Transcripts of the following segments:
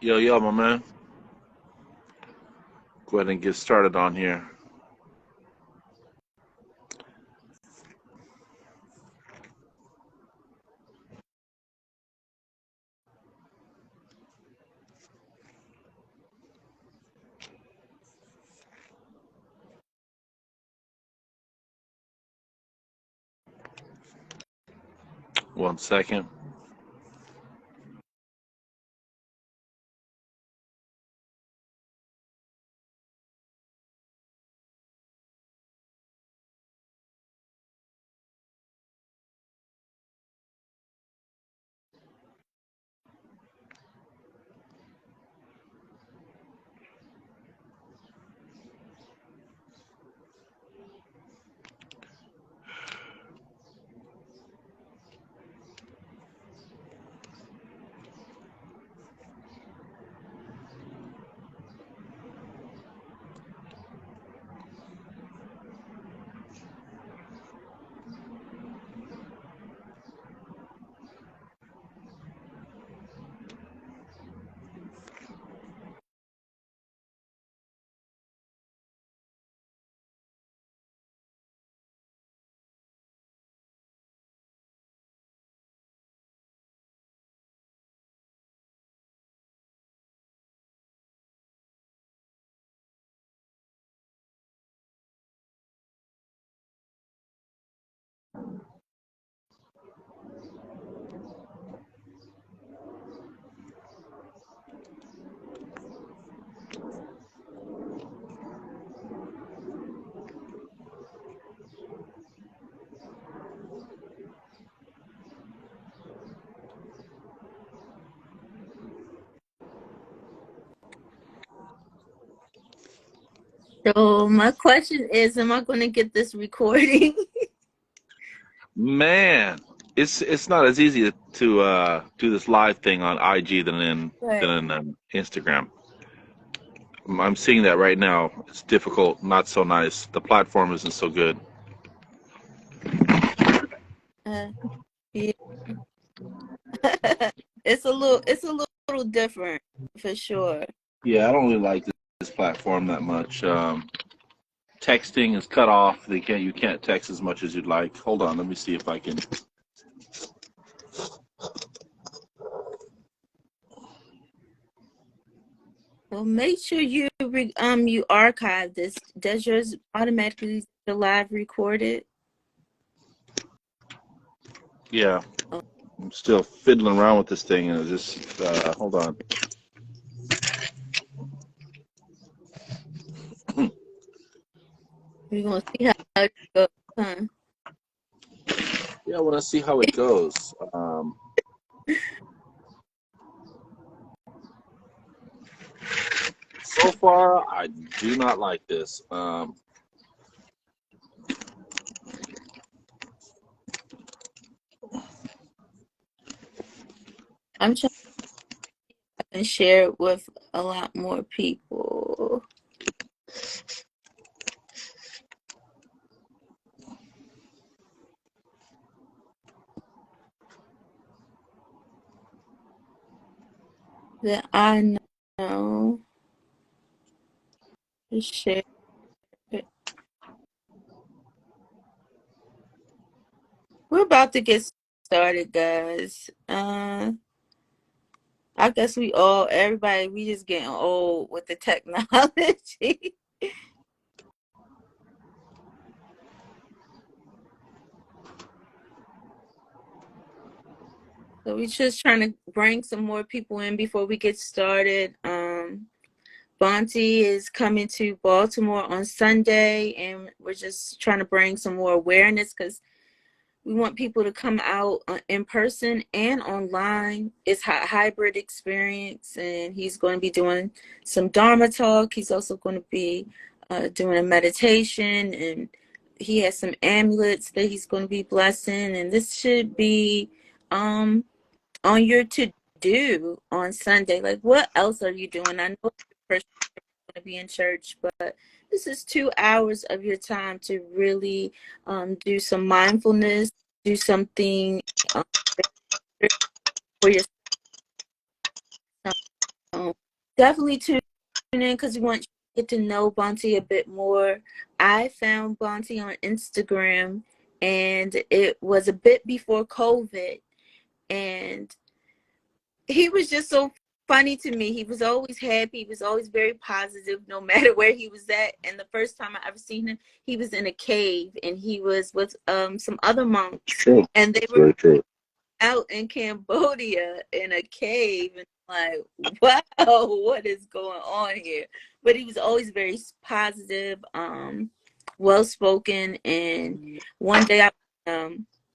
Yo, yo, my man. Go ahead and get started on here. One second. So my question is, am I going to get this recording? Man, it's not as easy to do this live thing on IG Right. than in Instagram. I'm seeing that right now. It's difficult, not so nice. The platform isn't so good. Yeah. It's a little different for sure. Yeah, I don't really like this platform that much. Texting is cut off. You can't text as much as you'd like. Hold on, let me see if I can. Well, make sure you archive this. Does yours automatically live recorded? Yeah, Oh, I'm still fiddling around with this thing, and it's just hold on. we're gonna see how it goes, huh? Yeah, I want to see how it goes. So far, I do not like this. I'm trying to share it with a lot more people. That I know to share it. We're about to get started, guys. I guess we just getting old with the technology. So we're just trying to bring some more people in before we get started. Bonte is coming to Baltimore on Sunday, and we're just trying to bring some more awareness because we want people to come out in person and online. It's a hybrid experience, and he's going to be doing some Dharma talk. He's also going to be doing a meditation, and he has some amulets that he's going to be blessing. And this should be on your to-do on Sunday. Like, what else are you doing? I know you're going to be in church, but this is 2 hours of your time to really do some mindfulness, do something for yourself. Definitely tune in because we want you to get to know Bonte a bit more. I found Bonte on Instagram, and it was a bit before COVID, and he was just so funny to me. He was always happy. He was always very positive, no matter where he was at. And the first time I ever seen him, he was in a cave, and he was with some other monks, True. and they It's were very true. out in Cambodia in a cave, and like, wow, what is going on here? But he was always very positive, well spoken. And one day I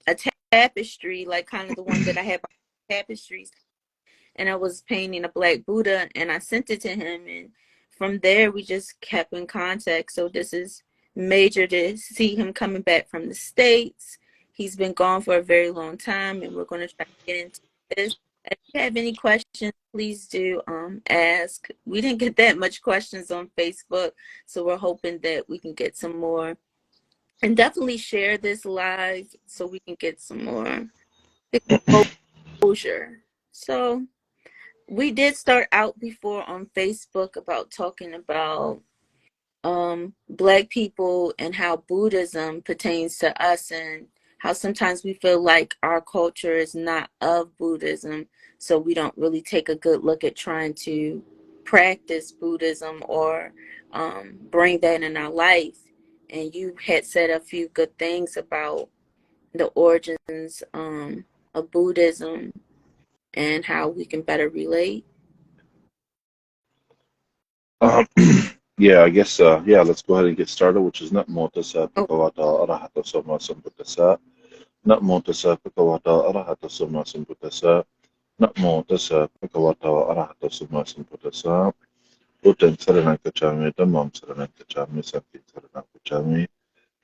a tapestry, like kind of the one that I have tapestries, and I was painting a black Buddha, and I sent it to him, and from there we just kept in contact. So this is major to see him coming back from the States. He's been gone for a very long time, and we're going to try to get into this. If you have any questions, please do ask. We didn't get that much questions on Facebook, so we're hoping that we can get some more. And definitely share this live so we can get some more exposure. So we did start out before on Facebook about talking about black people and how Buddhism pertains to us, and how sometimes we feel like our culture is not of Buddhism, so we don't really take a good look at trying to practice Buddhism or bring that in our life. And you had said a few good things about the origins of Buddhism and how we can better relate. Um, yeah, I guess, yeah, let's go ahead and get started, which is Namo Tassa Oh. Bhagavata Arahato Sama Sambuddhassa. Namo Tassa Bhagavata Arahato Sama Sambuddhassa. Namo Tassa Bhagavata Arahato Sama Sambuddhassa. Buddhang Saranang Gacchami, Dhammam Saranang Gacchami, Sanghang Saranang Gacchami.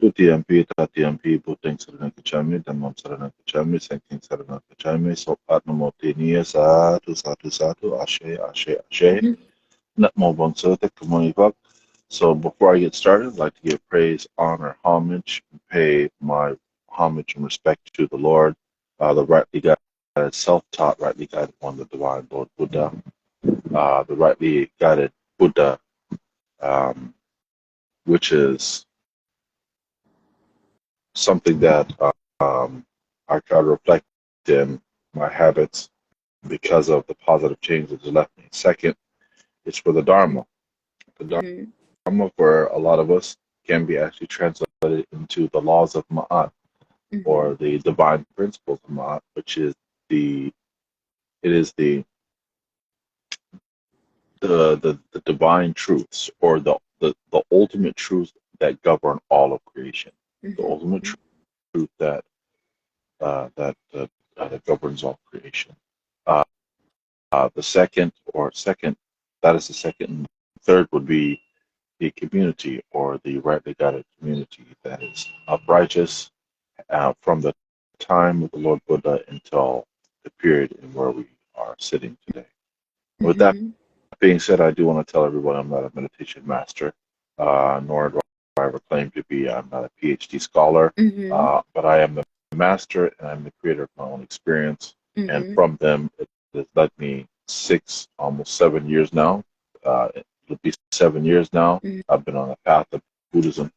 Tutiyampi Tatiyampi Buddhang Saranang Gacchami, Dhammam Saranang Gacchami, Sanghang Saranang Gacchami. So Atnamo Tiniya Sadhu Sadhu Sadhu Ashe Ashe Ashe. Namo Bonso Tekkamoni. So before I get started, I'd like to give praise, honor, homage, and pay my homage and respect to the Lord, the rightly guided, self-taught, rightly guided one, the divine Lord Buddha, the rightly guided Buddha, which is something that I try to reflect in my habits because of the positive change that has left me. Second, it's for the Dharma. The Mm-hmm. Dharma for a lot of us can be actually translated into the laws of Ma'at, Mm-hmm. or the divine principles of Ma'at, which is the it is the divine truths, or the ultimate truths that govern all of creation. The ultimate Mm-hmm. truth that governs all creation. Uh, the second, that is the second. And third would be the community, or the rightly guided community that is uprighteous from the time of the Lord Buddha until the period in where we are sitting today. With that Mm-hmm. being said, I do want to tell everyone I'm not a meditation master, nor do I ever claim to be. I'm not a PhD scholar, Mm-hmm. but I am the master, and I'm the creator of my own experience. And Mm-hmm. from them, it has led me almost 7 years now. It'll be 7 years now. Mm-hmm. I've been on the path of Buddhism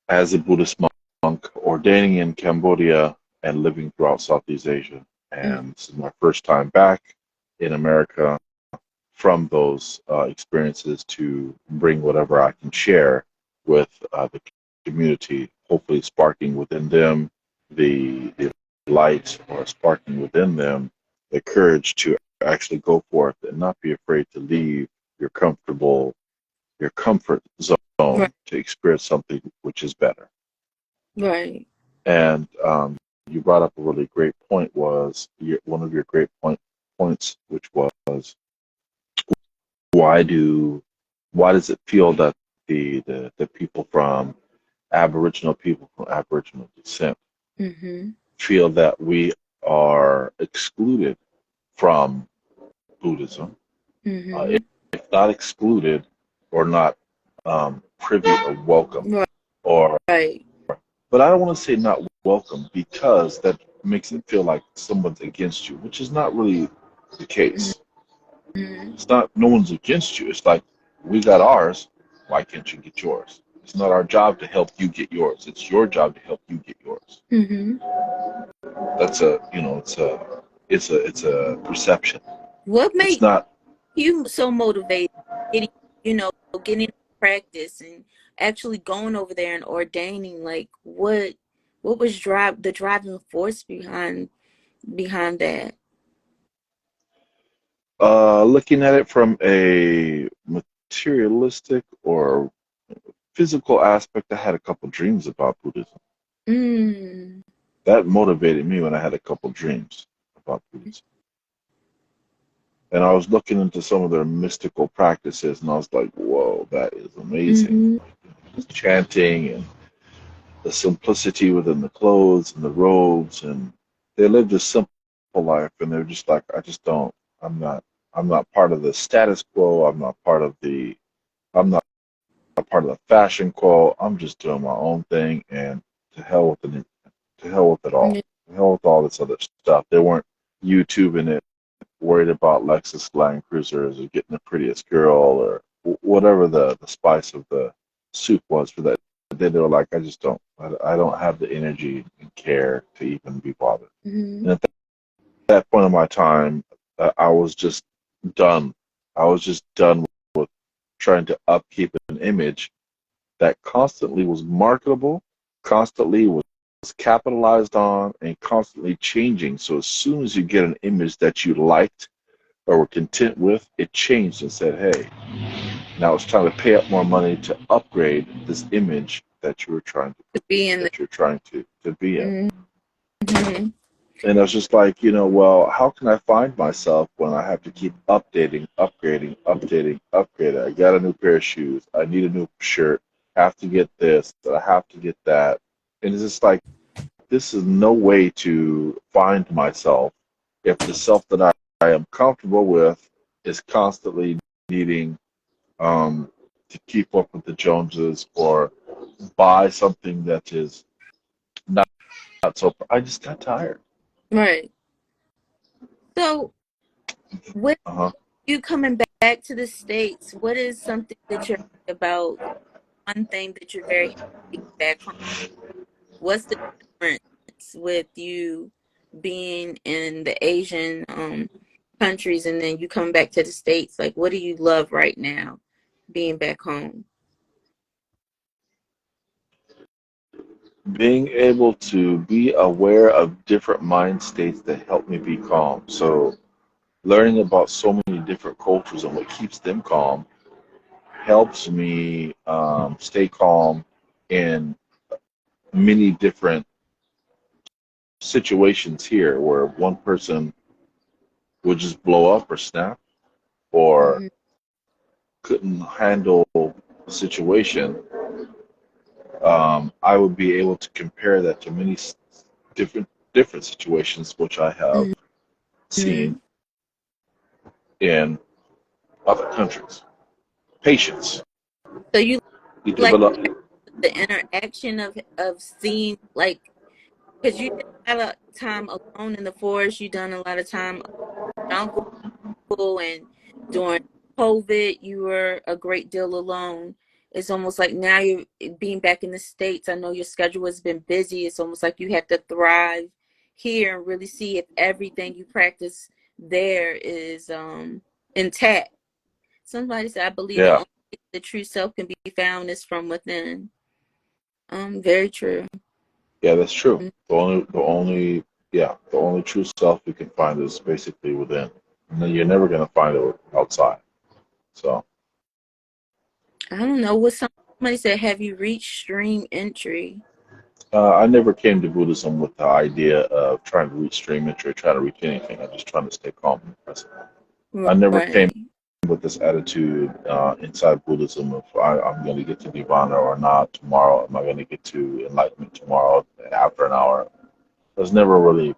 as a Buddhist monk, ordaining in Cambodia and living throughout Southeast Asia. And this is my first time back in America from those experiences to bring whatever I can share with the community, hopefully sparking within them the light, or sparking within them the courage to actually go forth and not be afraid to leave your comfort Right. zone to experience something which is better. Right. And you brought up a really great point, was one of your great points, which was why does it feel that the people from Aboriginal descent Mm-hmm. feel that we are excluded from Buddhism, Mm-hmm. if not excluded, or not privy or welcome, or Right. but I don't want to say not welcome, because that makes it feel like someone's against you, which is not really the Mm-hmm. case. Mm-hmm. It's not, no one's against you. It's like, we got ours, why can't you get yours? It's not our job to help you get yours. It's your job to help you get yours. Mm-hmm. That's a, you know, it's a perception. What It's made not. you so motivated, getting, getting practice and actually going over there and ordaining? Like, what was the driving force behind that? Looking at it from a materialistic or physical aspect, I had a couple dreams about Buddhism. Mm. That motivated me when I had a couple dreams about Buddhism. And I was looking into some of their mystical practices, and I was like, whoa, that is amazing. Mm-hmm. Chanting and the simplicity within the clothes and the robes, and they lived a simple life, and they're just like, I just don't, I'm not, I'm not part of the status quo. I'm not a part of the fashion quo. I'm just doing my own thing, and to hell with it, to hell with it all. To hell with all this other stuff. They weren't YouTubing it, worried about Lexus Land Cruisers or getting the prettiest girl or whatever the spice of the soup was for that day. They were like, I don't have the energy and care to even be bothered. Mm-hmm. And at that point in my time, I was just done. I was just done with trying to upkeep an image that constantly was marketable, constantly was capitalized on, and constantly changing. So as soon as you get an image that you liked or were content with, it changed and said, hey, now it's time to pay up more money to upgrade this image that you were trying to To be in the. that you're trying to be in. Mm-hmm. And I was just like, well, how can I find myself when I have to keep updating, upgrading, updating, upgrading? I got a new pair of shoes. I need a new shirt. I have to get this. I have to get that. And it's just like, this is no way to find myself if the self that I am comfortable with is constantly needing to keep up with the Joneses or buy something that is not, not so. I just got tired. Right. So, when Uh-huh. you coming back to the States, what is something that you're about? One thing that you're very happy back home. What's the difference with you being in the Asian countries and then you come back to the States? Like, what do you love right now being back home? Being able to be aware of different mind states that help me be calm. So learning about so many different cultures and what keeps them calm helps me stay calm in many different situations here where one person would just blow up or snap or Mm-hmm. couldn't handle the situation. I would be able to compare that to many different different situations which I have Mm-hmm. seen in other countries. Patience. So you You like develop. the interaction of seeing, like, because you did a lot of time alone in the forest, you done a lot of time jungle, and during COVID, you were a great deal alone. It's almost like now you're being back in the States. I know your schedule has been busy. It's almost like you have to thrive here and really see if everything you practice there is intact. Somebody said, I believe the Yeah, only way the true self can be found is from within. Very true. yeah, that's true. The only true self you can find is basically within. And then you're never gonna find it outside. So I don't know what somebody said. Have you reached stream entry? I never came to Buddhism with the idea of trying to reach stream entry, or trying to reach anything. I'm just trying to stay calm and present. I never came Right. with this attitude inside Buddhism of I'm going to get to Nirvana or not tomorrow. Am I going to get to enlightenment tomorrow after an hour? That's never really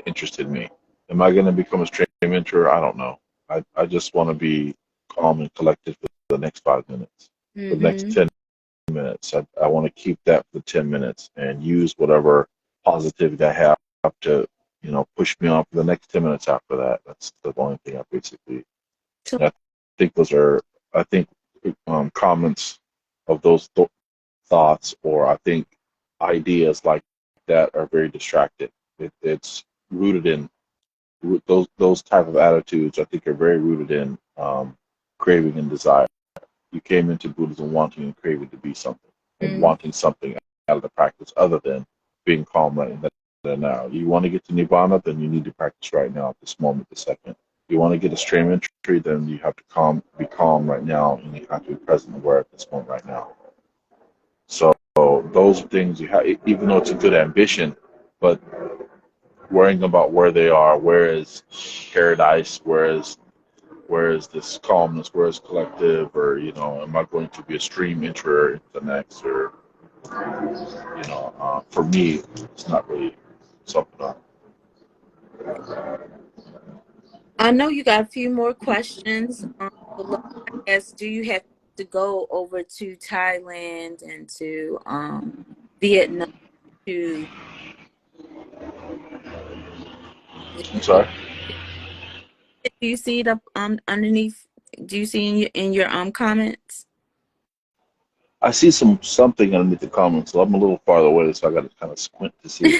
interested me. Am I going to become a stream enterer? I don't know. I just want to be calm and collected for the next 5 minutes, for the next Mm-hmm. 10 minutes. I want to keep that for the 10 minutes and use whatever positivity I have to, push me on for the next 10 minutes after that. That's the only thing I basically So, And I think those are, I think, comments of those thoughts, or I think ideas like that are very distracted. It's rooted in those type of attitudes. I think are very rooted in craving and desire. You came into Buddhism wanting and craving to be something, and mm, wanting something out of the practice other than being calm right now. You want to get to Nibbana, then you need to practice right now, at this moment, this second. You want to get a stream entry, then you have to be calm right now, and you have to be present and aware at this moment right now. So those things you have, even though it's a good ambition, but worrying about where they are, where is paradise, where is this calmness, where is collective, or am I going to be a stream enterer into the next, or for me, it's not really something. I know you got a few more questions. Below. I guess, do you have to go over to Thailand and to Vietnam to? I'm sorry. Do you see it up underneath? Do you see in your comments? I see something underneath the comments, so I'm a little farther away, so I got to kind of squint to see.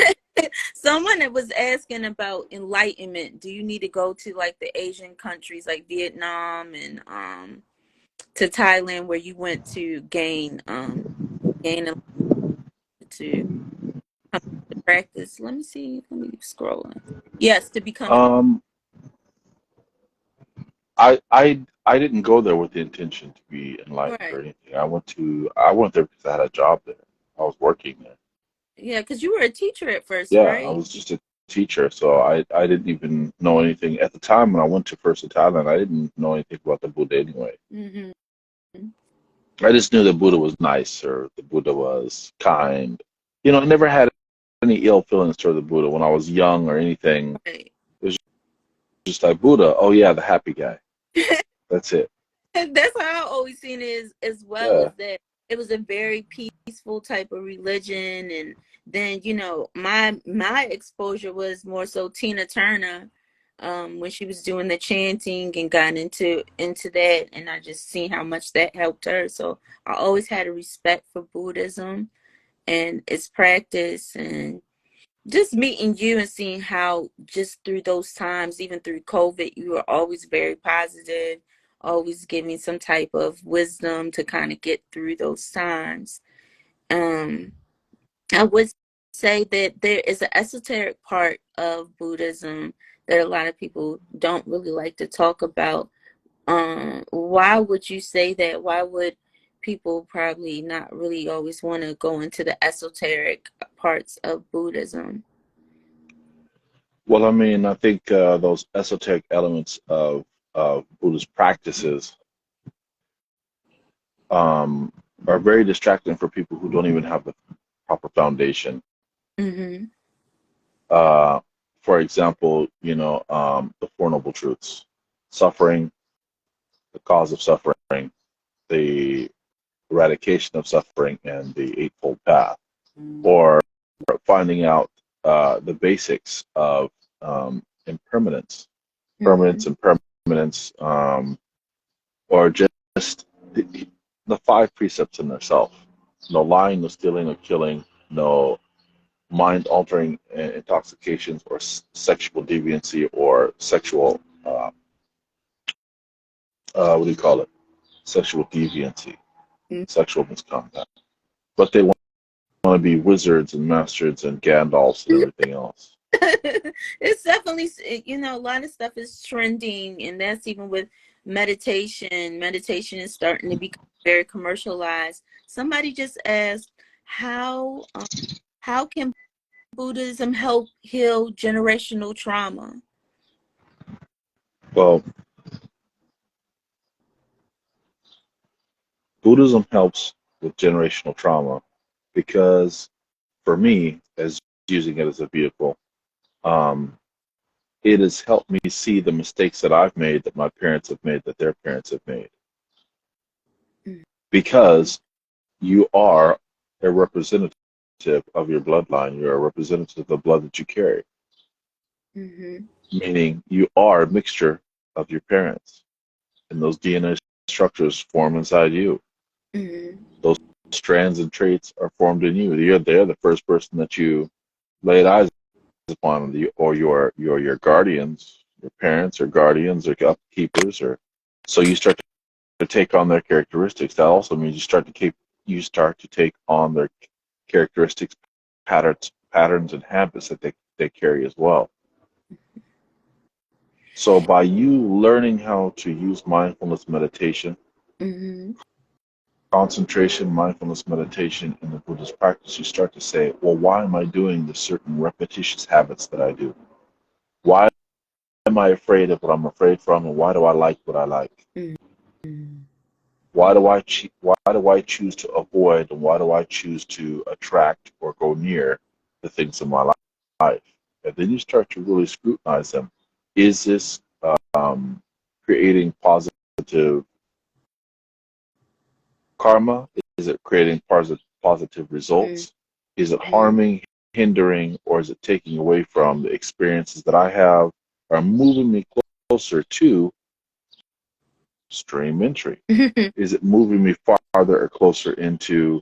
Someone that was asking about enlightenment. Do you need to go to like the Asian countries like Vietnam and to Thailand where you went to gain to come to practice? Let me see. Let me scroll. Yes, to become Um, I didn't go there with the intention to be enlightened or right. anything. I went there because I had a job there. I was working there. Yeah, because you were a teacher at first, Yeah, I right? was just a teacher, so I didn't even know anything at the time when I went to first to Thailand. I didn't know anything about the Buddha anyway. Mm-hmm. I just knew the Buddha was nice, or the Buddha was kind. I never had any ill feelings toward the Buddha when I was young or anything. Right. It was just like Buddha. Oh yeah, the happy guy. That's it. That's how I always seen it as well, Yeah. is that it was a very peaceful type of religion. And then, my exposure was more so Tina Turner, when she was doing the chanting and got into that, and I just seen how much that helped her. So I always had a respect for Buddhism and its practice, and just meeting you and seeing how just through those times, even through COVID, you were always very positive, always giving some type of wisdom to kind of get through those times. Um, I would say that there is an esoteric part of Buddhism that a lot of people don't really like to talk about. Why would you say that? Why would people probably not really always want to go into the esoteric parts of Buddhism? Well, I mean, I think those esoteric elements of Buddhist practices um, are very distracting for people who don't even have the proper foundation. Mm-hmm. Uh, for example, the Four Noble Truths: suffering, the cause of suffering, the eradication of suffering, and the Eightfold Path, or finding out the basics of impermanence, Mm-hmm. impermanence, or just the five precepts in themselves: no lying, no stealing, no killing, no mind-altering intoxications, or sexual deviancy, or sexual what do you call it? Sexual deviancy, sexual misconduct. But they want to be wizards and masters and Gandalfs and everything else. It's definitely, a lot of stuff is trending, and that's even with meditation. Meditation is starting to become very commercialized. Somebody just asked, how can Buddhism help heal generational trauma? Well, Buddhism helps with generational trauma because, for me, as using it as a vehicle, um, it has helped me see the mistakes that I've made, that my parents have made, that their parents have made. Because you are a representative of your bloodline, you're a representative of the blood that you carry, Mm-hmm. meaning you are a mixture of your parents. and those DNA structures form inside you. Mm-hmm. Those strands and traits are formed in you. They're the first person that you laid eyes upon, or your guardians, your parents or guardians or upkeepers, or so you start to take on their characteristics. That also means you start to take on their characteristics, patterns and habits that they carry as well. So by you learning how to use mindfulness meditation, Mm-hmm. concentration, mindfulness meditation in the Buddhist practice, you start to say, well, why am I doing the certain repetitious habits that I do? Why am I afraid of what I'm afraid from, and why do I like what I like? Mm-hmm. Why do I choose to avoid, and why do I choose to attract or go near the things in my life? And then you start to really scrutinize them. Is this creating positive karma? Is it creating positive results? Is it Mm-hmm. harming, hindering, or is it taking away from the experiences that I have, or moving me closer to stream entry? Is it moving me farther or closer into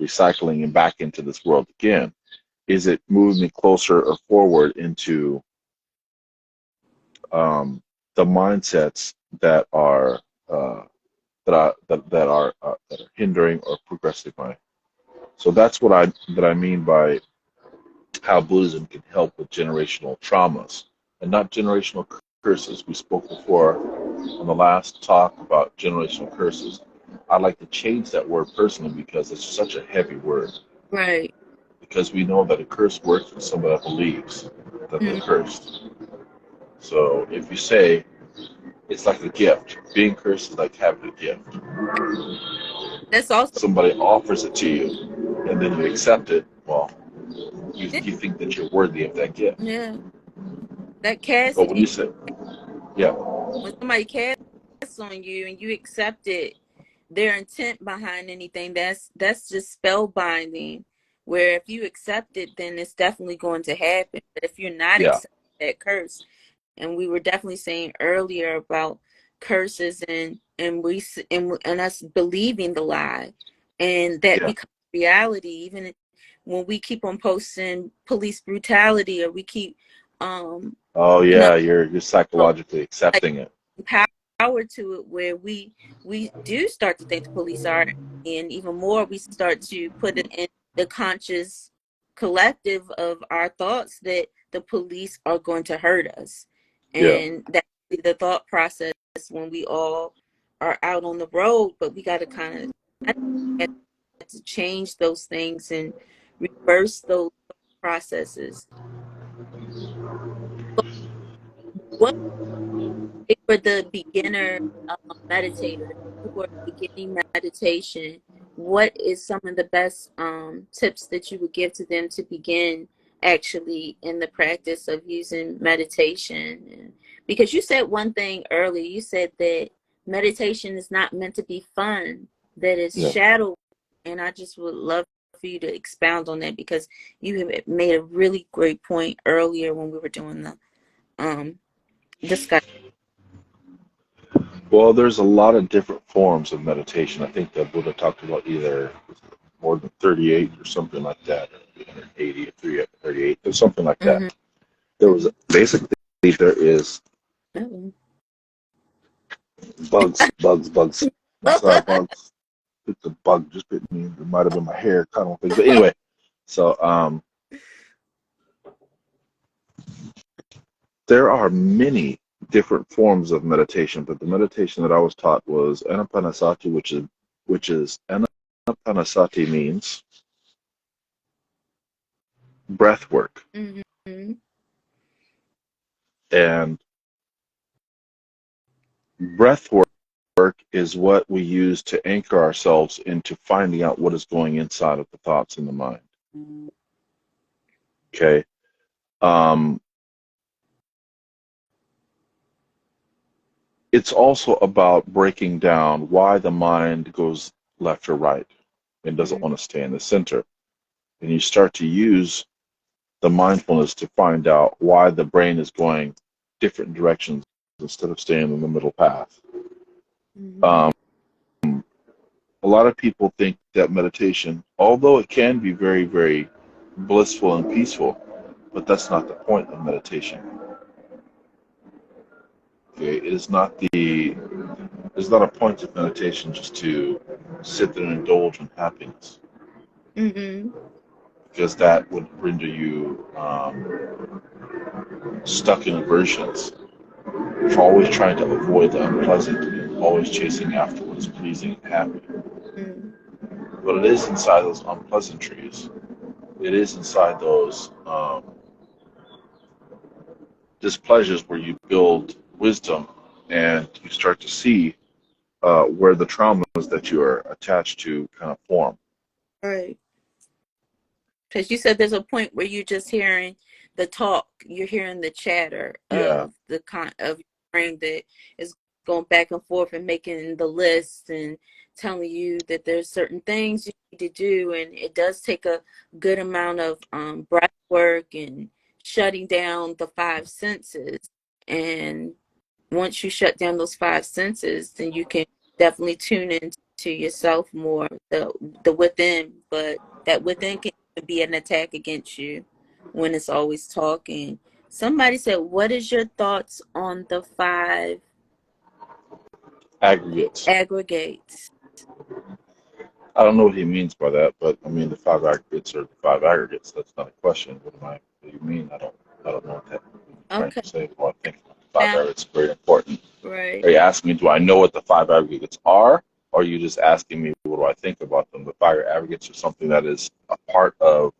recycling and back into this world again? Is it moving me closer or forward into the mindsets that are hindering or progressing my? So that's what I mean by how Buddhism can help with generational traumas and not generational curses. We spoke before on the last talk about generational curses. I'd like to change that word personally because it's such a heavy word. Right. Because we know that a curse works for somebody that believes that they're Mm-hmm. cursed. So if you say it's like a gift, being cursed is like having a gift. That's also Somebody offers it to you, and then you accept it. Well, you think that you're worthy of that gift. yeah. That But when casting, you say, yeah, when somebody casts on you and you accept it, their intent behind anything, that's just spell binding. Where if you accept it, then it's definitely going to happen. But if you're not yeah, accepting that curse, and we were definitely saying earlier about curses and us believing the lie, and that yeah. becomes reality. Even when we keep on posting police brutality, or we keep Oh you know yeah, you're psychologically like accepting it. power to it, where we do start to think the police are, and even more we start to put it in the conscious collective of our thoughts that the police are going to hurt us. Yeah. And that's the thought process when we all are out on the road. But we got to kind of to change those things and reverse those processes. What for the beginner meditators who are beginning meditation, what is some of the best tips that you would give to them to begin actually in the practice of using meditation? Because you said one thing earlier, you said that meditation is not meant to be fun, that it's Yeah. shadow. And I just would love for you to expound on that, because you have made a really great point earlier when we were doing the discussion. Well, there's a lot of different forms of meditation. I think that Buddha talked about either more than 38 or something like that, or 380 or 338, or something like that. Mm-hmm. There was basically there is Mm-hmm. bugs. I saw bugs. It's a bug just bit me. It might have been my hair, kind of thing. But anyway, so there are many different forms of meditation, but the meditation that I was taught was anapanasati, which is anapanasati means breath work, Mm-hmm. and breath work is what we use to anchor ourselves into finding out what is going inside of the thoughts in the mind. Okay. Um, it's also about breaking down why the mind goes left or right and doesn't want to stay in the center. And you start to use the mindfulness to find out why the brain is going different directions instead of staying in the middle path. Um, a lot of people think that meditation, although it can be very, very blissful and peaceful, but that's not the point of meditation. Okay, it's not a point of meditation just to sit there and indulge in happiness, because that would render you stuck in aversions. You're always trying to avoid the unpleasant and always chasing after what's pleasing and happy. But it is inside those unpleasantries. It is inside those displeasures where you build wisdom and you start to see where the traumas that you are attached to kind of form. Right. Because you said there's a point where you're just hearing the talk, you're hearing the chatter of the of your brain that is going back and forth and making the list and telling you that there's certain things you need to do, and it does take a good amount of breath work and shutting down the five senses. And once you shut down those five senses, then you can definitely tune into yourself more, the within. But that within can be an attack against you when it's always talking. Somebody said, what is your thoughts on the five Aggregates. aggregates? I don't know what he means by that, but I mean the five aggregates are the five aggregates. That's not a question. What do you mean? I don't know what that you're trying Okay. to say. Well, I think the five Now, aggregates are very important. right. Are you asking me, do I know what the five aggregates are? Or are you just asking me, what do I think about them? The five aggregates are something that is a part of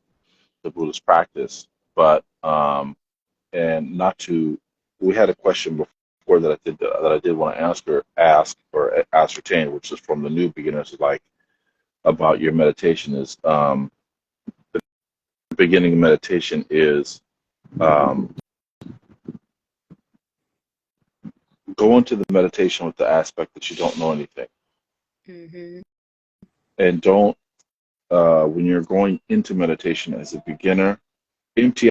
the Buddhist practice, but and not to. We had a question before that I did want to ask or ascertain, which is from the new beginners, like about your meditation is the beginning of meditation is um, go into the meditation with the aspect that you don't know anything, and don't when you're going into meditation as a beginner, empty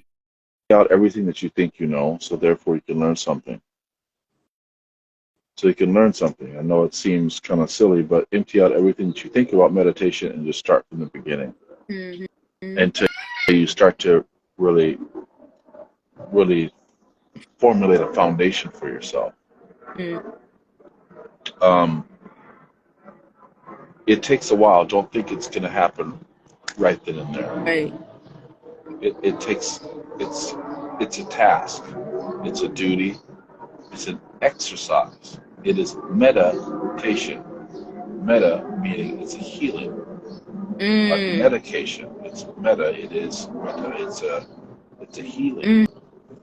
out everything that you think you know, so therefore you can learn something. So you can learn something. I know it seems kind of silly, but empty out everything that you think about meditation and just start from the beginning until you start to really, really formulate a foundation for yourself. It takes a while. Don't think it's going to happen right then and there. Right. It takes it's a task. It's a duty. It's an exercise. It is meditation. Meta meaning it's a healing. Like medication, it's meta. It is meta. It's a healing,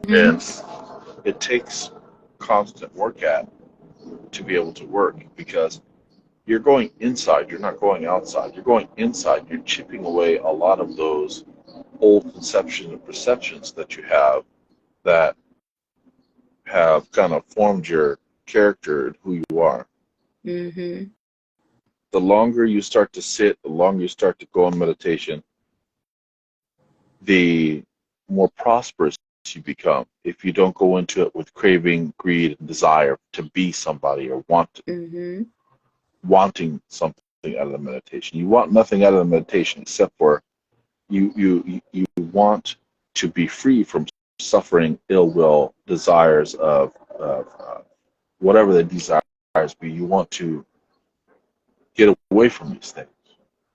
and it takes constant work at to be able to work, because you're going inside. You're not going outside. You're going inside. You're chipping away a lot of those old conceptions and perceptions that you have that have kind of formed your character and who you are. The longer you start to sit, the longer you start to go in meditation, the more prosperous you become. If you don't go into it with craving, greed, and desire to be somebody or wanting something out of the meditation. You want nothing out of the meditation except for you want to be free from suffering ill will, desires of whatever the desires be. You want to get away from these things.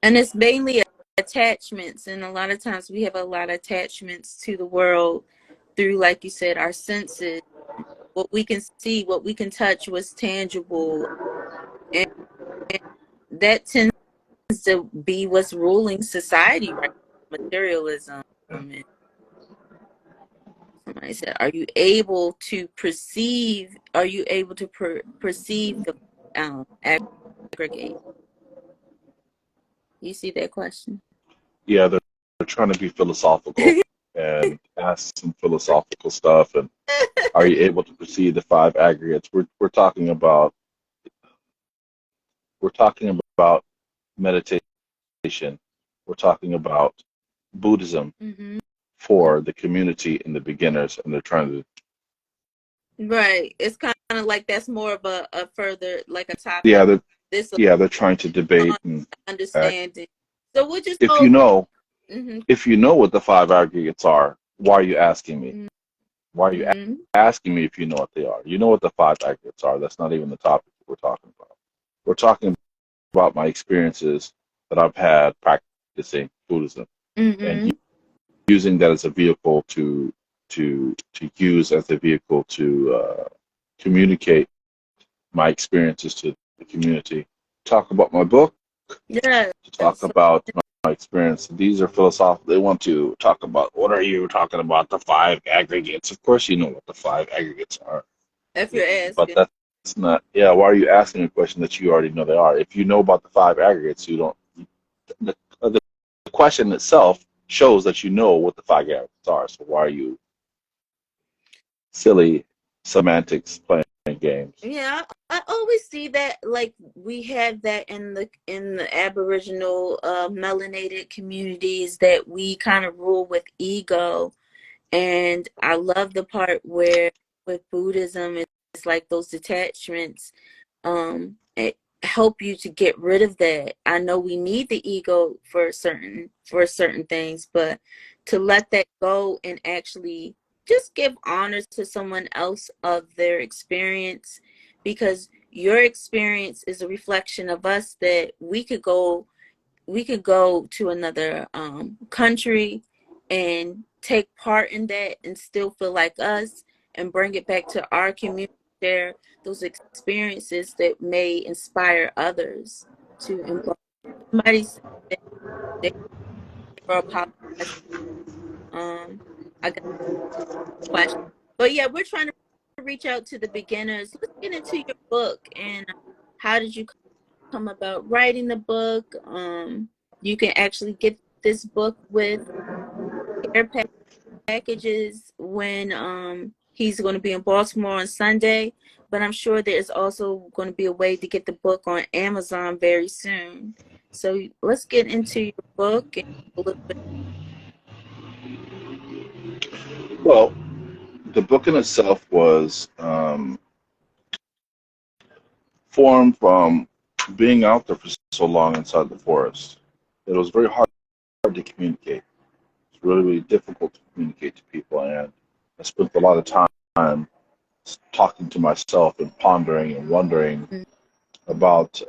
And it's mainly attachments, and a lot of times we have a lot of attachments to the world through, like you said, our senses. What we can see, what we can touch, what's tangible, and that tends to be what's ruling society right now, materialism. And somebody said, are you able to perceive, perceive the aggregate? You see that question? Yeah, they're trying to be philosophical and ask some philosophical stuff. And are you able to perceive the five aggregates? We're talking about meditation. We're talking about Buddhism for the community and the beginners, and they're trying to Right. It's kind of like that's more of a further like a Yeah, topic. they're This trying to debate and understanding. So we'll just if you hold. know Mm-hmm. if you know what the five aggregates are, why are you asking me? Why are you Mm-hmm. asking me if you know what they are? You know what the five aggregates are. That's not even the topic we're talking about. We're talking about my experiences that I've had practicing Buddhism and Mm-hmm. using that as a vehicle to use as a vehicle to communicate my experiences to the community. Talk about my book, Yeah. to talk So about my experience. These are philosophical. They want to talk about what are you talking about the five aggregates? Of course, you know what the five aggregates are, if you're but asking. that's not. Yeah, why are you asking a question that you already know they are? If you know about the five aggregates, you don't. The question itself shows that you know what the five aggregates are. So why are you silly semantics playing games? Yeah, I always see that like we have that in the Aboriginal melanated communities that we kind of rule with ego. And I love the part where with Buddhism it's like those detachments it help you to get rid of that. I know we need the ego for certain things, but to let that go and actually just give honor to someone else of their experience, because your experience is a reflection of us, that we could go to another country and take part in that and still feel like us and bring it back to our community, share those experiences that may inspire others to embark. Somebody said that they were apologizing. I got a question. But yeah, we're trying to reach out to the beginners. Let's get into your book and how did you come about writing the book? You can actually get this book with care packages when he's going to be in Baltimore on Sunday, but I'm sure there's also going to be a way to get the book on Amazon very soon. So let's get into your book and a little bit. Well, the book in itself was formed from being out there for so long inside the forest. It was very hard to communicate. It's really, really difficult to communicate to people, and I spent a lot of time talking to myself and pondering and wondering about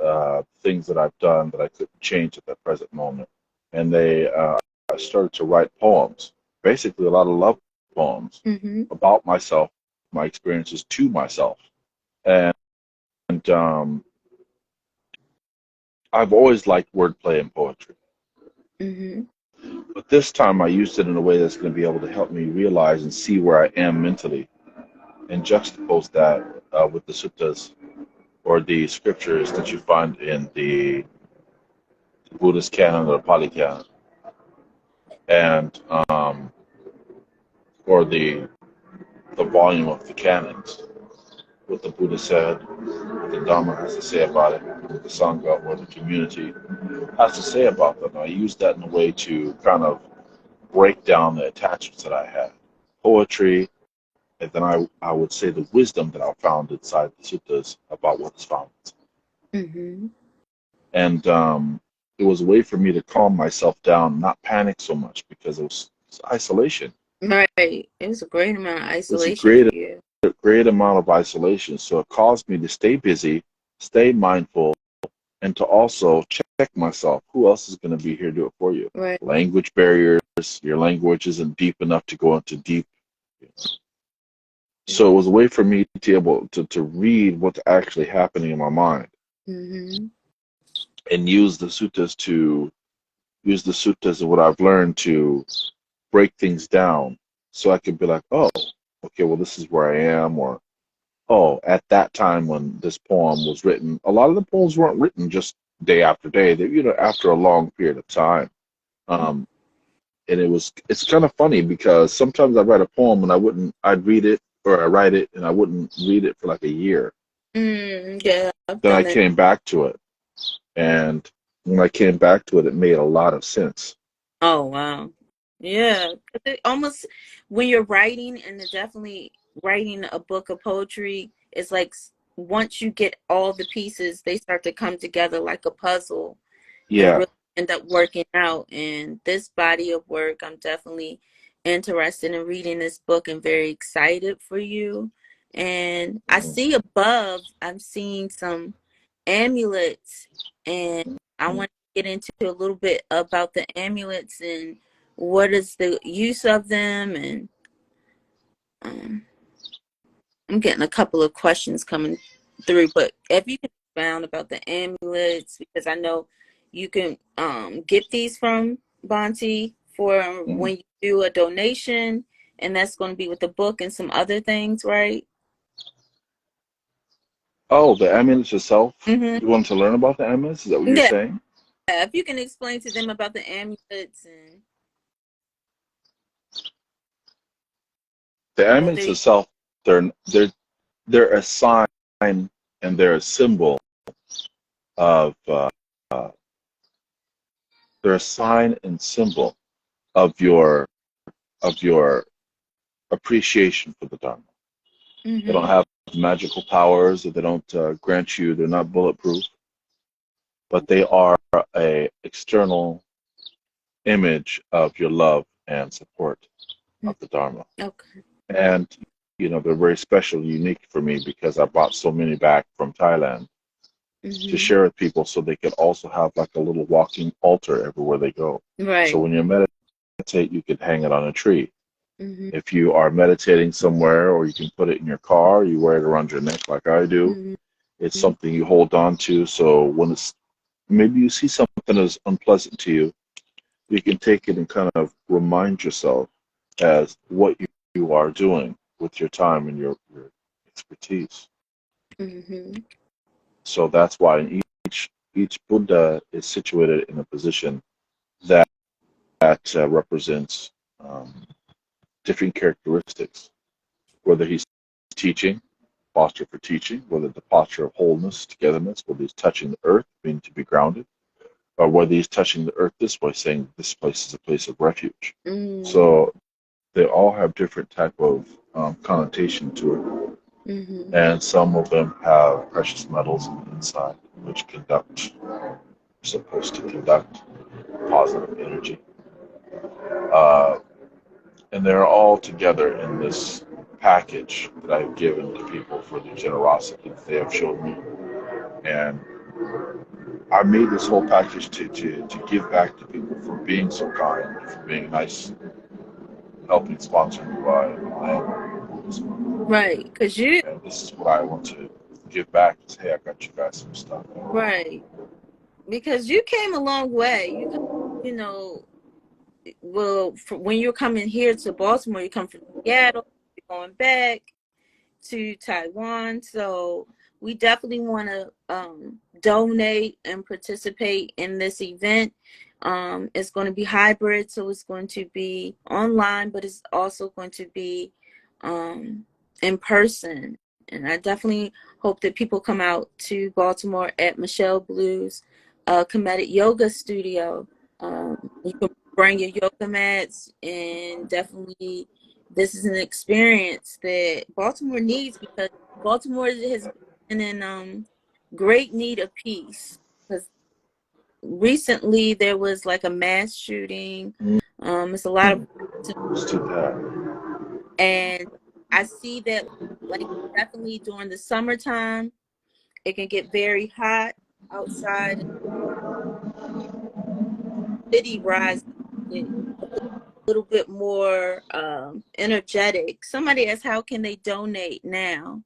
things that I've done that I couldn't change at that present moment. And I started to write poems, basically a lot of love poems Mm-hmm. about myself, my experiences to myself. And I've always liked wordplay and poetry. Mm-hmm. But this time I used it in a way that's going to be able to help me realize and see where I am mentally and juxtapose that with the suttas or the scriptures that you find in the Buddhist canon or Pali canon, and or the volume of the canons, what the Buddha said, what the Dharma has to say about it, what the Sangha or the community has to say about them. I use that in a way to kind of break down the attachments that I had. Poetry, and then I would say the wisdom that I found inside the suttas about what is found. Mm-hmm. And it was a way for me to calm myself down, not panic so much because it's isolation. Right. It was a great amount of It was a isolation for you. great amount of isolation. So it caused me to stay busy, stay mindful, and to also check myself. Who else is going to be here to do it for you? Right. Language barriers. Your language isn't deep enough to go into deep. So it was a way for me to be able to read what's actually happening in my mind Mm-hmm. and use the suttas and what I've learned to break things down so I could be like, oh, okay, well, this is where I am, or oh, at that time when this poem was written, a lot of the poems weren't written just day after day. They, after a long period of time. Um, and it's kind of funny because sometimes I write a poem and I'd read it or I write it and I wouldn't read it for like a year. Yeah, I've Then I done that. came back to it, and when I came back to it, it made a lot of sense. Oh wow. Yeah. 'Cause it almost when you're writing, and it definitely writing a book of poetry, it's like once you get all the pieces, they start to come together like a puzzle and Yeah. really end up working out. And this body of work, I'm definitely interested in reading this book and very excited for you. And I Mhm. see above, I'm seeing some amulets, and I want to get into a little bit about the amulets and what is the use of them. And um, I'm getting a couple of questions coming through, but if you can expound about the amulets, because I know you can get these from Bonte for Mhm. when you do a donation, and that's going to be with the book and some other things, right? Oh, the amulets itself. Mm-hmm. You want to learn about the amulets? Is that what you're Yeah, saying? if you can explain to them about the amulets and The what amulets they. itself, they're they're they're a sign and they're a symbol of uh, they're a sign and symbol of your appreciation for the Dharma. They don't Mm-hmm. have magical powers, or they don't grant you. They're not bulletproof, but they are a external image of your love and support of the Dharma. Okay. And they're very special, unique for me because I brought so many back from Thailand to Mm-hmm. share with people, so they can also have like a little walking altar everywhere they go. So Right. when you meditate, you can hang it on a tree. Mm-hmm. If you are meditating somewhere, or you can put it in your car, you wear it around your neck like I do. Mm-hmm. It's something you hold on to. So when it's maybe you see something that's unpleasant to you, you can take it and kind of remind yourself as what you are doing with your time and your expertise. Mm-hmm. So that's why in each Buddha is situated in a position that represents different characteristics, whether he's teaching, posture for teaching, whether the posture of wholeness, togetherness, whether he's touching the earth, meaning to be grounded, or whether he's touching the earth this way, saying this place is a place of refuge. So they all have different type of connotation to it, Mm-hmm. and some of them have precious metals inside, which supposed to conduct positive energy, uh, and they're all together in this package that I've given to people for the generosity that they have shown me. And I made this whole package to give back to people for being so kind, for being nice, helping sponsor me by Buddhism. Right, because you. And this is what I want to give back is, hey, I got you guys some stuff. Right. Because you came a long way. You know, well, when you're coming here to Baltimore, you come from Seattle, you're going back to Taiwan. So we definitely want to donate and participate in this event. It's going to be hybrid, so it's going to be online, but it's also going to be in person. And I definitely hope that people come out to Baltimore at Michelle Blue's Comedic Yoga Studio. You can bring your yoga mats, and definitely this is an experience that Baltimore needs, because Baltimore has been in great need of peace. Because recently there was like a mass shooting. It's a lot of, It's too bad. and I see that like definitely during the summertime it can get very hot outside. City rise get a little bit more energetic. Somebody asked, how can they donate now?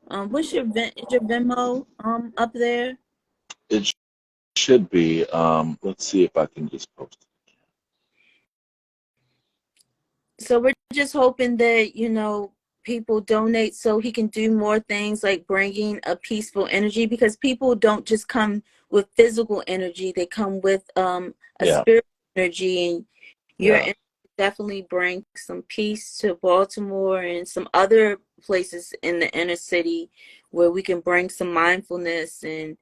What's your is your Venmo up there? It should be. Let's see if I can just post it. So we're just hoping that people donate so he can do more things like bringing a peaceful energy, because people don't just come with physical energy, they come with a Yeah, spiritual energy, and your yeah. energy definitely brings some peace to Baltimore and some other places in the inner city where we can bring some mindfulness, and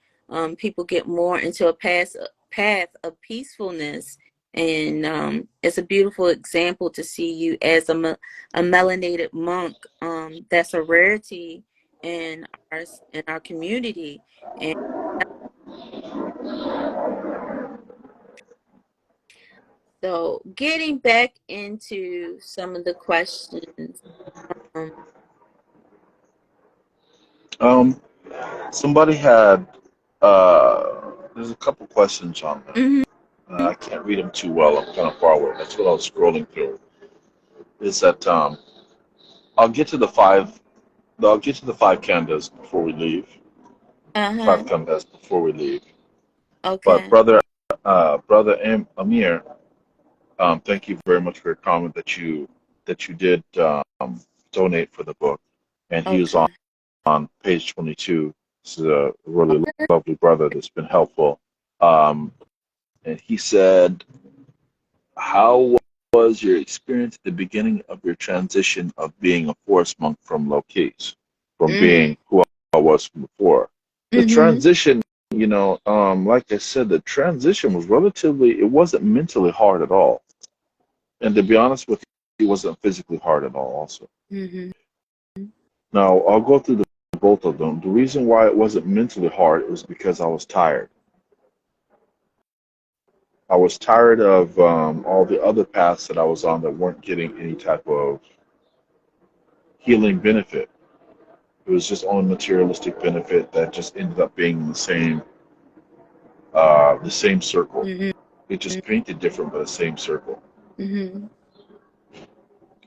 people get more into a path of peacefulness And it's a beautiful example to see you as a melanated monk. That's a rarity in our community. And so, getting back into some of the questions. Um, Somebody had, there's a couple questions on there. mhm, I can't read them too well. I'm kind of far away. That's what I was scrolling through. Is that I'll get to the five. I'll get to the five khandhas before we leave. uh-huh. Five khandhas before we leave. But Okay. brother Amir, thank you very much for your comment that you did donate for the book, and he was Okay. on page 22. This is a really Okay. lovely brother that's been helpful. Um, and he said, "How was your experience at the beginning of your transition of being a forest monk from low keys, from Mm, being who I was from before? The mm-hmm. transition, like I said, the transition was relatively. It wasn't mentally hard at all, and to be honest with you, it wasn't physically hard at all. Also, Mm-hmm. now I'll go through both of them. The reason why it wasn't mentally hard was because I was tired. I was tired of all the other paths that I was on that weren't getting any type of healing benefit. It was just only materialistic benefit that just ended up being the same circle. Mm-hmm. It just painted different, but the same circle, Mm-hmm.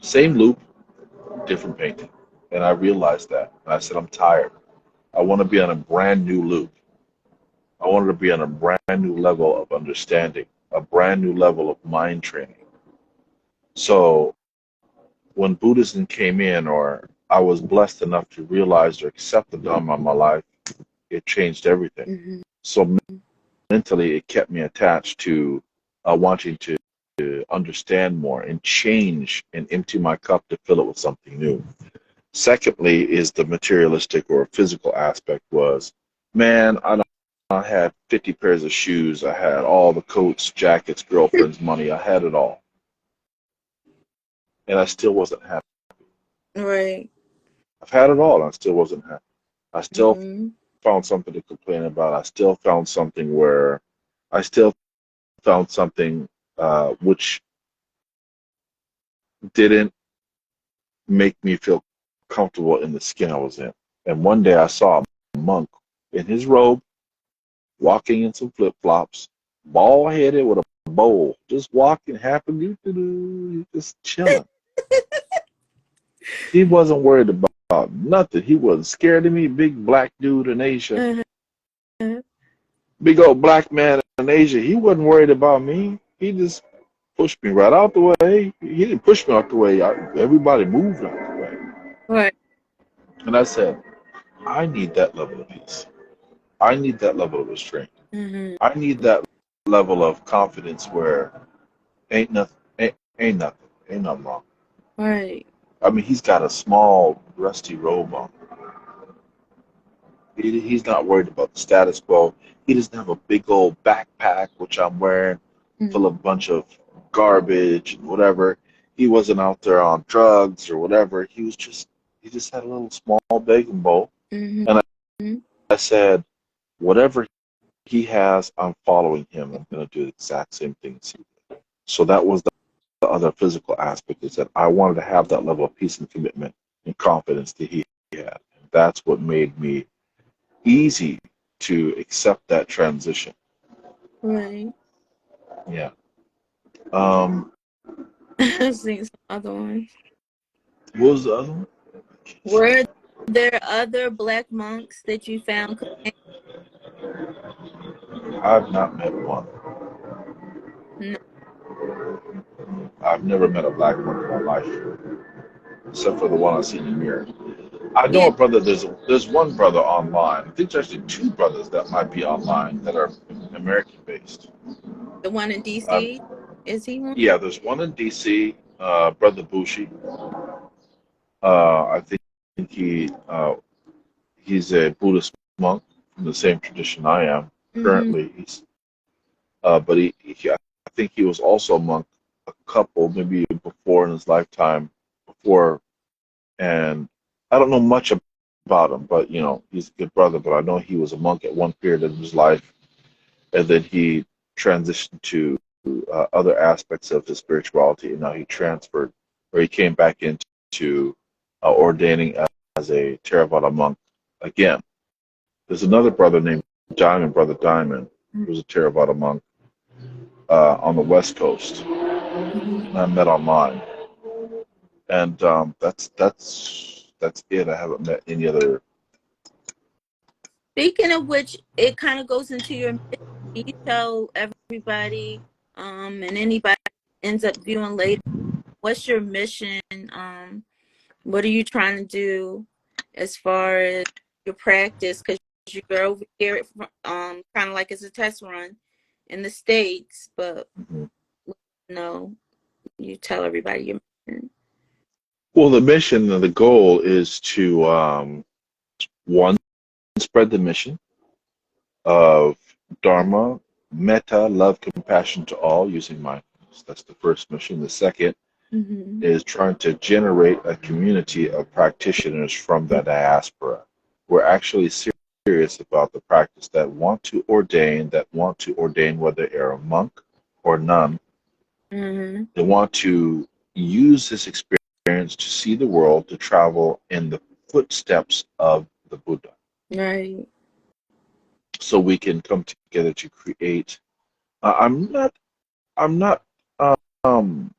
same loop, different painting. And I realized that. And I said, I'm tired. I want to be on a brand new loop. I wanted to be on a brand new level of understanding, a brand new level of mind training. So when Buddhism came in, or I was blessed enough to realize or accept the Dharma in my life, it changed everything. Mm-hmm. So mentally, it kept me attached to wanting to understand more and change and empty my cup to fill it with something new. Secondly, is the materialistic or physical aspect was, man, I had 50 pairs of shoes. I had all the coats, jackets, girlfriends' money. I had it all. And I still wasn't happy. Right. I've had it all, and I still wasn't happy. I still Mm-hmm. found something to complain about. I still found something where I still found something which didn't make me feel comfortable in the skin I was in. And one day I saw a monk in his robe, walking in some flip flops, bald headed with a bowl, just walking happy, just chilling. He wasn't worried about nothing. He wasn't scared of me. Big black dude in Asia, Uh-huh. big old black man in Asia. He wasn't worried about me. He just pushed me right out the way. He didn't push me out the way. Everybody moved out the way. Right. And I said, I need that level of peace. I need that level of restraint. Mm-hmm. I need that level of confidence where ain't nothing, ain't nothing, ain't nothing wrong. Right. I mean, he's got a small rusty robe on. He's not worried about the status quo. He doesn't have a big old backpack, which I'm wearing, full of a bunch of garbage and whatever. He wasn't out there on drugs or whatever. He just had a little small begging bowl. Mm-hmm. And I said, whatever he has, I'm following him. I'm going to do the exact same thing. So that was the other physical aspect, is that I wanted to have that level of peace and commitment and confidence that he had. And that's what made me easy to accept that transition. Right. Yeah. Um, I've seen some other ones. what was the other one? Were there other black monks that you found? I've not met one. No. I've never met a black one in my life, except for the one I seen in the mirror. I know Yeah, a brother. There's one brother online. I think there's actually two brothers that might be online that are American based. the one in Um, DC. Is he one? yeah, there's one in DC, brother Bushi. I think he's a Buddhist monk from the same tradition I am. Mm-hmm. Currently, but I think he was also a monk a couple, maybe before in his lifetime, before, and I don't know much about him, but you know, he's a good brother. But I know he was a monk at one period of his life, and then he transitioned to other aspects of his spirituality, and now he transferred, or he came back into ordaining as a Theravada monk again. There's another brother named Diamond, Brother Diamond, who's a Theravada monk on the West Coast. I met online, and that's it. I haven't met any other. Speaking of which, it kind of goes into your mission. You tell everybody, and anybody ends up viewing later, what's your mission? What are you trying to do as far as your practice? Because you're over here, kind of like it's a test run in the States, but no, you tell everybody your mission. Well, the mission and the goal is to one, spread the mission of dharma, metta, love, compassion to all, using mindfulness. That's the first mission. The second is trying to generate a community of practitioners from the diaspora. We're actually serious about the practice, that want to ordain, whether you're a monk or nun. They want to use this experience to see the world, to travel in the footsteps of the Buddha. Right. So we can come together to create. I'm not um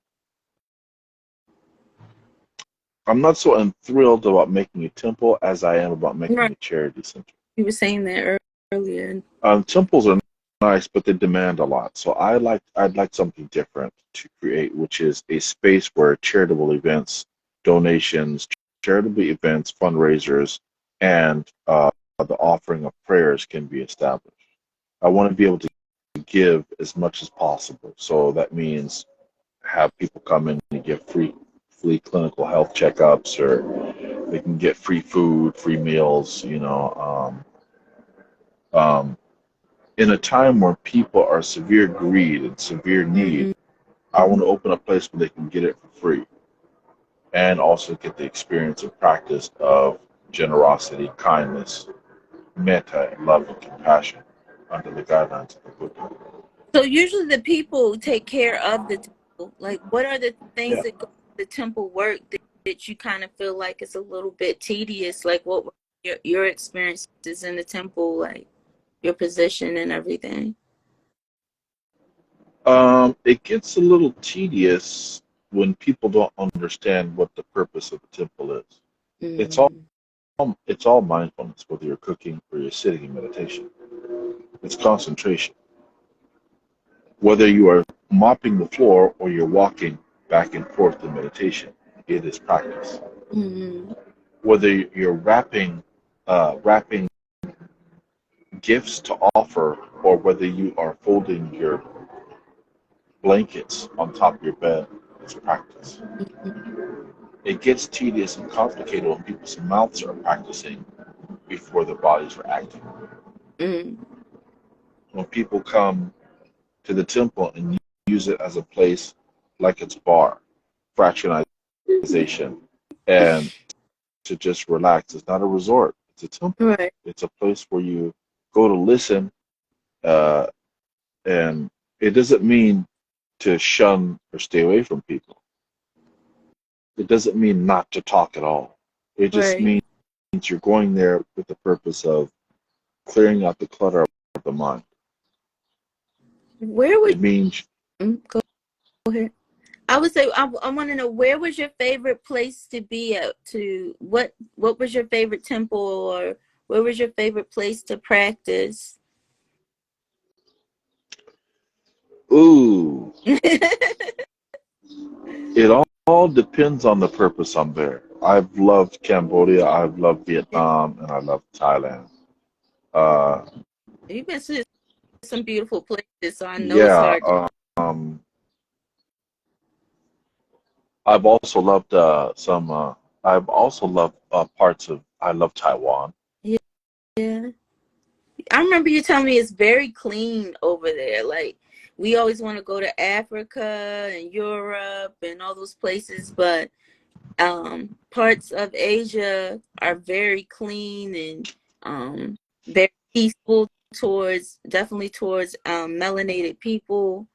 I'm not so enthralled about making a temple as I am about making Right. a charity center. You were saying that earlier. Temples are nice, but they demand a lot. So I'd like something different to create, which is a space where charitable events, donations, charitable events, fundraisers, and the offering of prayers can be established. I want to be able to give as much as possible. So that means have people come in and get free clinical health checkups, or they can get free food, free meals, in a time where people are severe greed and severe need. I want to open a place where they can get it for free and also get the experience and practice of generosity, kindness, metta, and love and compassion under the guidelines of the Buddha. So usually the people take care of the temple. Like, what are the things Yeah. that go with the temple work that you kind of feel like it's a little bit tedious? Like, what were your experiences in the temple, like your position and everything? It gets a little tedious when people don't understand what the purpose of the temple is. It's all mindfulness, whether you're cooking or you're sitting in meditation. It's concentration. Whether you are mopping the floor or you're walking back and forth in meditation, it is practice. Whether you're wrapping gifts to offer, or whether you are folding your blankets on top of your bed, it's practice. It gets tedious and complicated when people's mouths are practicing before their bodies are acting. When people come to the temple and use it as a place like its bar, fractionalization, and to just relax. It's not a resort. It's a temple. Right. It's a place where you go to listen, uh, and it doesn't mean to shun or stay away from people. It doesn't mean not to talk at all. It just means you're going there with the purpose of clearing out the clutter of the mind. Where would it means? Go ahead. I would say I want to know, where was your favorite place to be at? What was your favorite temple, or where was your favorite place to practice? Ooh. It all depends on the purpose I'm there. I've loved Cambodia, I've loved Vietnam, and I love Thailand. You've been to some beautiful places, so I know it's Yeah. hard to. I've also loved some. I've also loved parts of. I love Taiwan. Yeah. I remember you telling me it's very clean over there. Like, we always want to go to Africa and Europe and all those places, but parts of Asia are very clean and very peaceful definitely towards melanated people.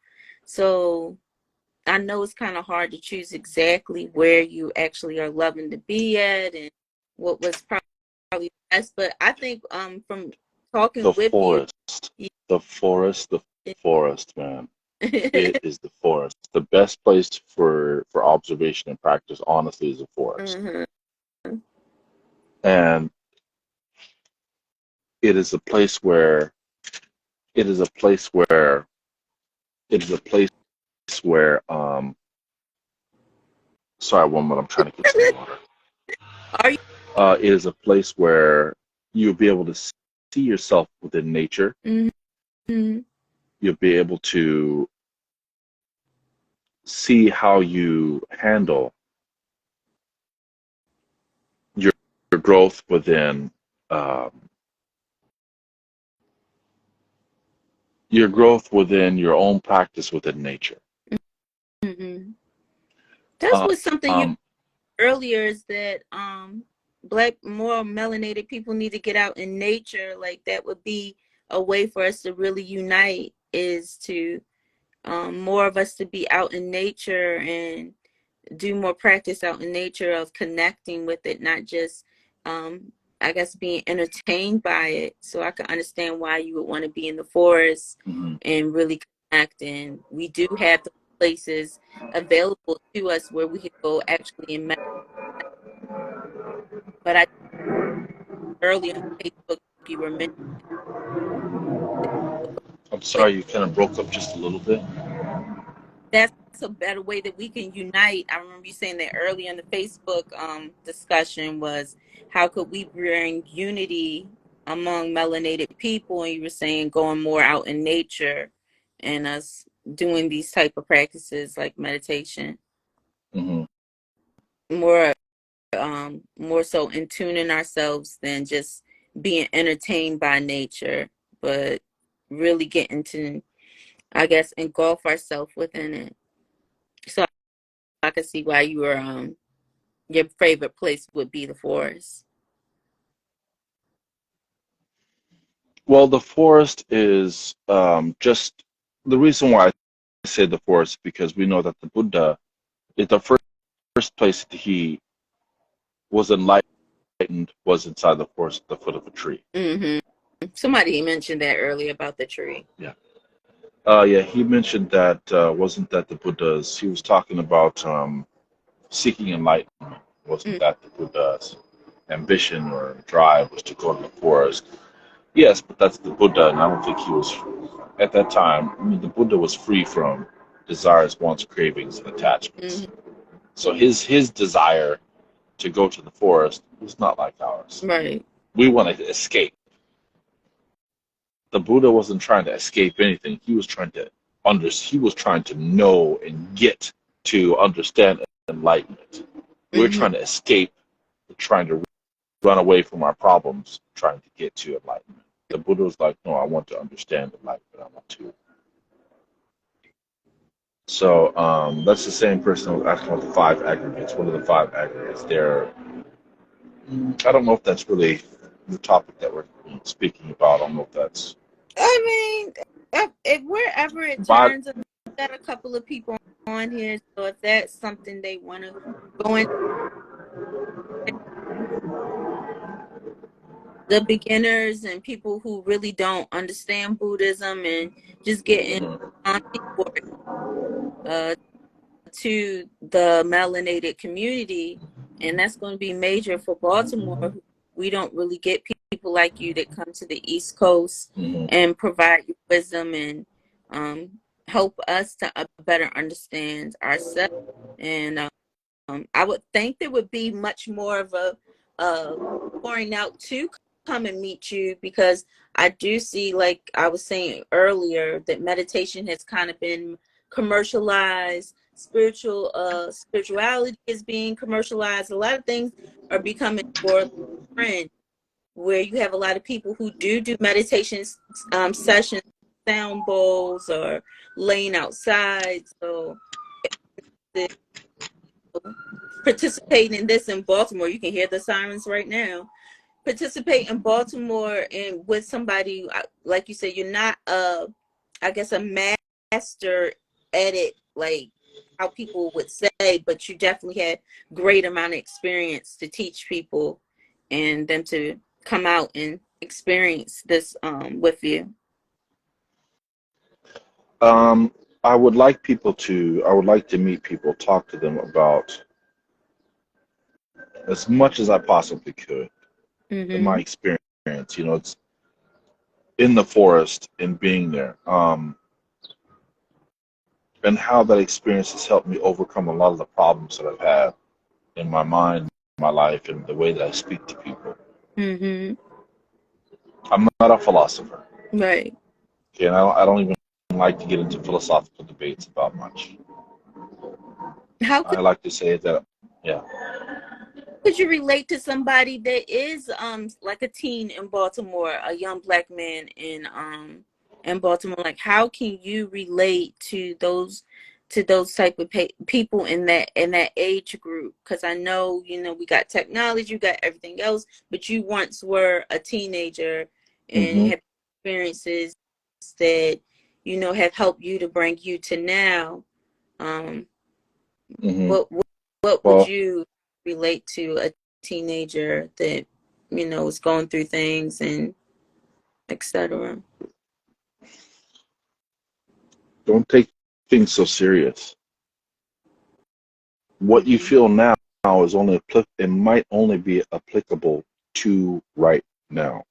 So I know it's kind of hard to choose exactly where you actually are loving to be at and what was probably best. But I think from talking The with you, forest, the forest, the forest, man. It is the forest. The best place for observation and practice, honestly, is the forest. Mhm. And it is a place where it is a place where it is a place where sorry, one minute, I'm trying to get some water. Are you? It is a place where you'll be able to see yourself within nature. Mm-hmm. You'll be able to see how you handle your growth within um, your own practice within nature. Mm-hmm. That's what something you Um, earlier is that black more melanated people need to get out in nature. Like that would be a way for us to really unite, is to more of us to be out in nature and do more practice out in nature of connecting with it, not just I guess being entertained by it. So I can understand why you would want to be in the forest mhm. and really connect. And we do have the places available to us where we could go actually and meditate. But I earlier on Facebook you were mentioning I'm that sorry, you kind of broke up just a little bit. that's a better way that we can unite. I remember you saying that earlier in the Facebook discussion was how could we bring unity among melanated people, and you were saying going more out in nature and us doing these type of practices like meditation, Hmm. more more so in tuning ourselves than just being entertained by nature, but really getting to, I guess, engulf ourselves within it. So I could see why you were your favorite place would be the forest. Well, the forest is just the reason why I say the forest because we know that the Buddha is the first place that he was enlightened was inside the forest at the foot of a tree. Mm-hmm. Somebody mentioned that earlier about the tree. Yeah. Yeah, he mentioned that wasn't that the Buddha's he was talking about seeking enlightenment. Wasn't that the Buddha's ambition or drive was to go to the forest? Yes, but that's the Buddha, and I don't think he was at that time. I mean, the Buddha was free from desires, wants, cravings, and attachments. Mm-hmm. So his desire to go to the forest was not like ours. Right. We want to escape. The Buddha wasn't trying to escape anything. He was trying to he was trying to know and get to understand enlightenment. We're Mm-hmm. trying to escape, we're trying to run away from our problems, trying to get to enlightenment. The Buddha was like, no, I want to understand enlightenment. I want to. So that's the same person who was asking about the five aggregates. What are the five aggregates? I don't know if that's really the topic that we're speaking about. I don't know if that's I mean, if wherever it but turns, I've got a couple of people on here, so if that's something they want to go into, the beginners and people who really don't understand Buddhism and just getting for uh, to the melanated community, and that's going to be major for Baltimore. We don't really get people like you that come to the East Coast and provide wisdom and help us to better understand ourselves. And I would think there would be much more of a pouring out to come and meet you, because I do see, like I was saying earlier, that meditation has kind of been commercialized. Spirituality is being commercialized. A lot of things are becoming more trend, where you have a lot of people who do meditation sessions sound bowls or laying outside. So the, participating in this in Baltimore, you can hear the sirens right now. Participate in Baltimore and with somebody like you said, you're not I guess a master at it like how people would say, but you definitely had great amount of experience to teach people and them to come out and experience this with you. Um, I would like I would like to meet people, talk to them about as much as I possibly could in my Mm-hmm. experience. It's in the forest and being there, and how that experience has helped me overcome a lot of the problems that I've had in my mind, my life, and the way that I speak to people. Mm-hmm. I'm not a philosopher, Right. okay, and I don't even like to get into philosophical debates about much. How I like to say that, yeah. could you relate to somebody that is like a teen in Baltimore, a young black man in Baltimore? Like, how can you relate to those type of people in that age group? Because I know we got technology, you got everything else, but you once were a teenager and Hmm. have experiences that have helped you to bring you to now. Um, Hmm. what would Well, you relate to a teenager that is going through things and etc. don't take things so serious. What you Mm-hmm. feel now is only it might only be applicable to right now.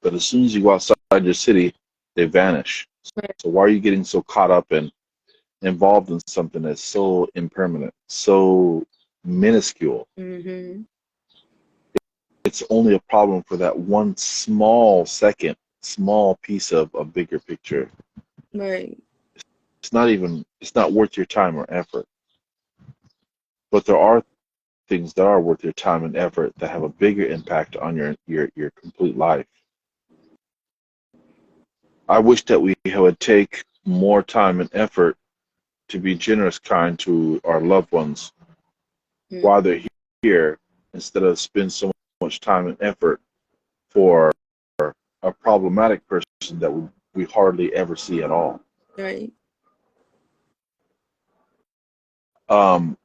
But as soon as you go outside your city, they vanish. So why are you getting so caught up and involved in something that's so impermanent, so minuscule? Mm-hmm. It's only a problem for that one small second, small piece of a bigger picture. Right. It's not worth your time or effort. But there are things that are worth your time and effort that have a bigger impact on your complete life. I wish that we would take more time and effort to be generous, kind to our loved ones while they're Mm-hmm. here, instead of spend so much time and effort for a problematic person that we hardly ever see at all. Right. Um,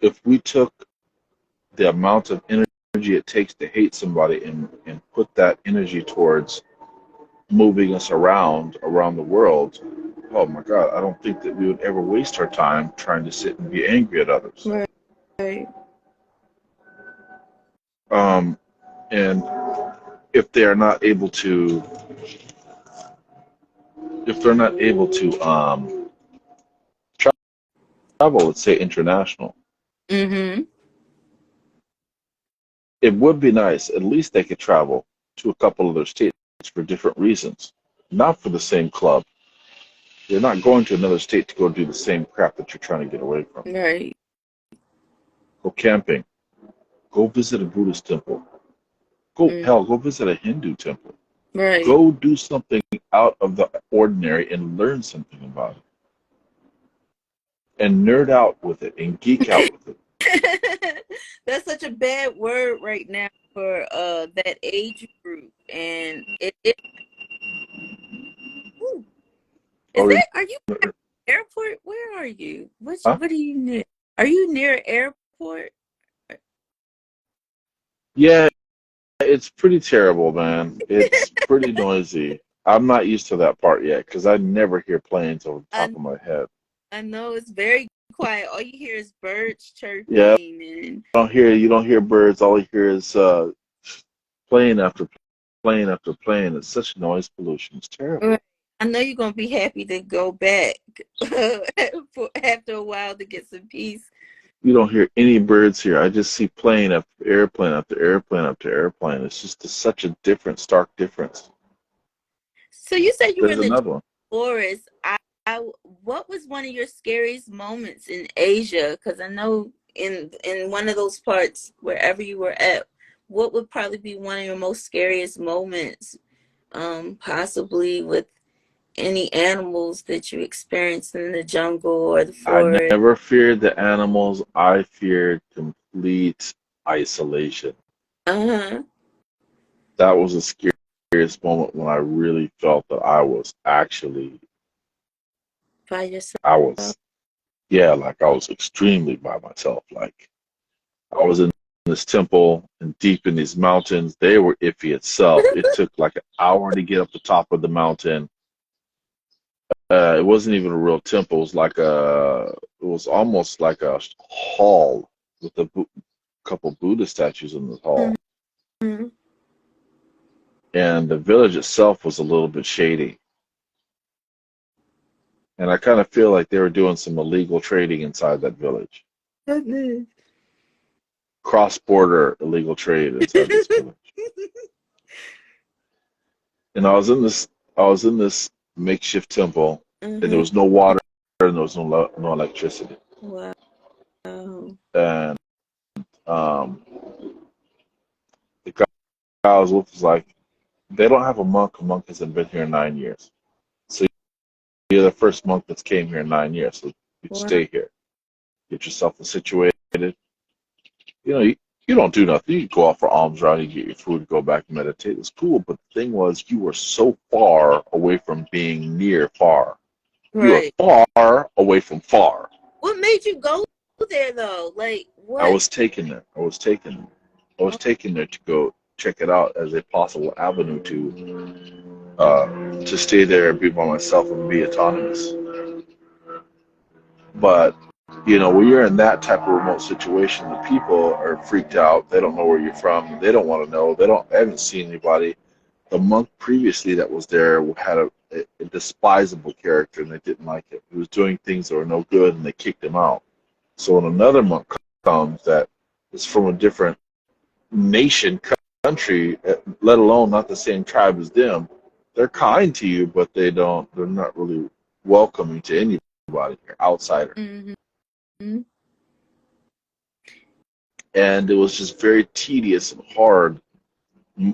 if we took the amount of energy it takes to hate somebody and put that energy towards moving us around the world, oh my God, I don't think that we would ever waste our time trying to sit and be angry at others. Right. Right. Um, and if they are not able to, if they're not able to travel, let's say international, Mm-hmm. it would be nice. At least they could travel to a couple other states for different reasons, not for the same club. You're not going to another state to go do the same crap that you're trying to get away from. Right. Go camping. Go visit a Buddhist temple. Go Mm. hell. Go visit a Hindu temple. Right. Go do something out of the ordinary and learn something about it, and nerd out with it and geek out with it. That's such a bad word right now for that age group, and it ooh. Is Or, that are you at the airport? Where are you? huh? What are you near? Are you near airport? Yeah, it's pretty terrible, man. It's pretty noisy. I'm not used to that part yet because I never hear planes over the top I of my head. I know it's very quiet. All you hear is birds Yeah, chirping and you don't hear birds. All you hear is plane after plane after plane. It's such noise pollution. It's terrible. right. I know you're gonna be happy to go back for after a while to get some peace. You don't hear any birds here. I just see plane after airplane after airplane after airplane. It's just such a different, stark difference. So you said you were There's in the another one. forest. I what was one of your scariest moments in Asia? Because I know in one of those parts, wherever you were at, what would probably be one of your most scariest moments? possibly with any animals that you experienced in the jungle or the I forest. never feared the animals. I feared complete isolation. Uh-huh. That was the scariest moment when I really felt that By yourself. I was, yeah, like I was extremely by myself. Like I was in this temple and deep in these mountains. They were iffy itself. It took like an hour to get up the top of the mountain. It wasn't even a real temple. It was almost like a hall with couple Buddha statues in the hall. Mm-hmm. And the village itself was a little bit shady. And I kind of feel like they were doing some illegal trading inside that village. Goodness. Cross-border illegal trade inside this village. And I was in this makeshift temple, and there Mm-hmm. was no water and there was no electricity. Wow. And um, the guy I was with was like, they don't have a monk. A monk hasn't been here in 9 years. So you're the first monk that's came here in 9 years. So you Wow. stay here, get yourself situated. You don't do nothing. You go out for alms round, you get your food, go back and meditate. It's cool, but the thing was, you were so far away from being near far. You were Right. far away from far. What made you go there though? Like I what? was taken there. I was taken there to go check it out as a possible avenue to stay there and be by myself and be autonomous. But when you're in that type of remote situation, the people are freaked out. They don't know where you're from. They don't want to know. They haven't seen anybody. The monk previously that was there had a despisable character, and they didn't like it. He was doing things that were no good, and they kicked him out. So when another monk comes that is from a different nation, country, let alone not the same tribe as them, they're kind to you, but they're not really welcoming to anybody, outsider. Mm-hmm. And it was just very tedious and hard,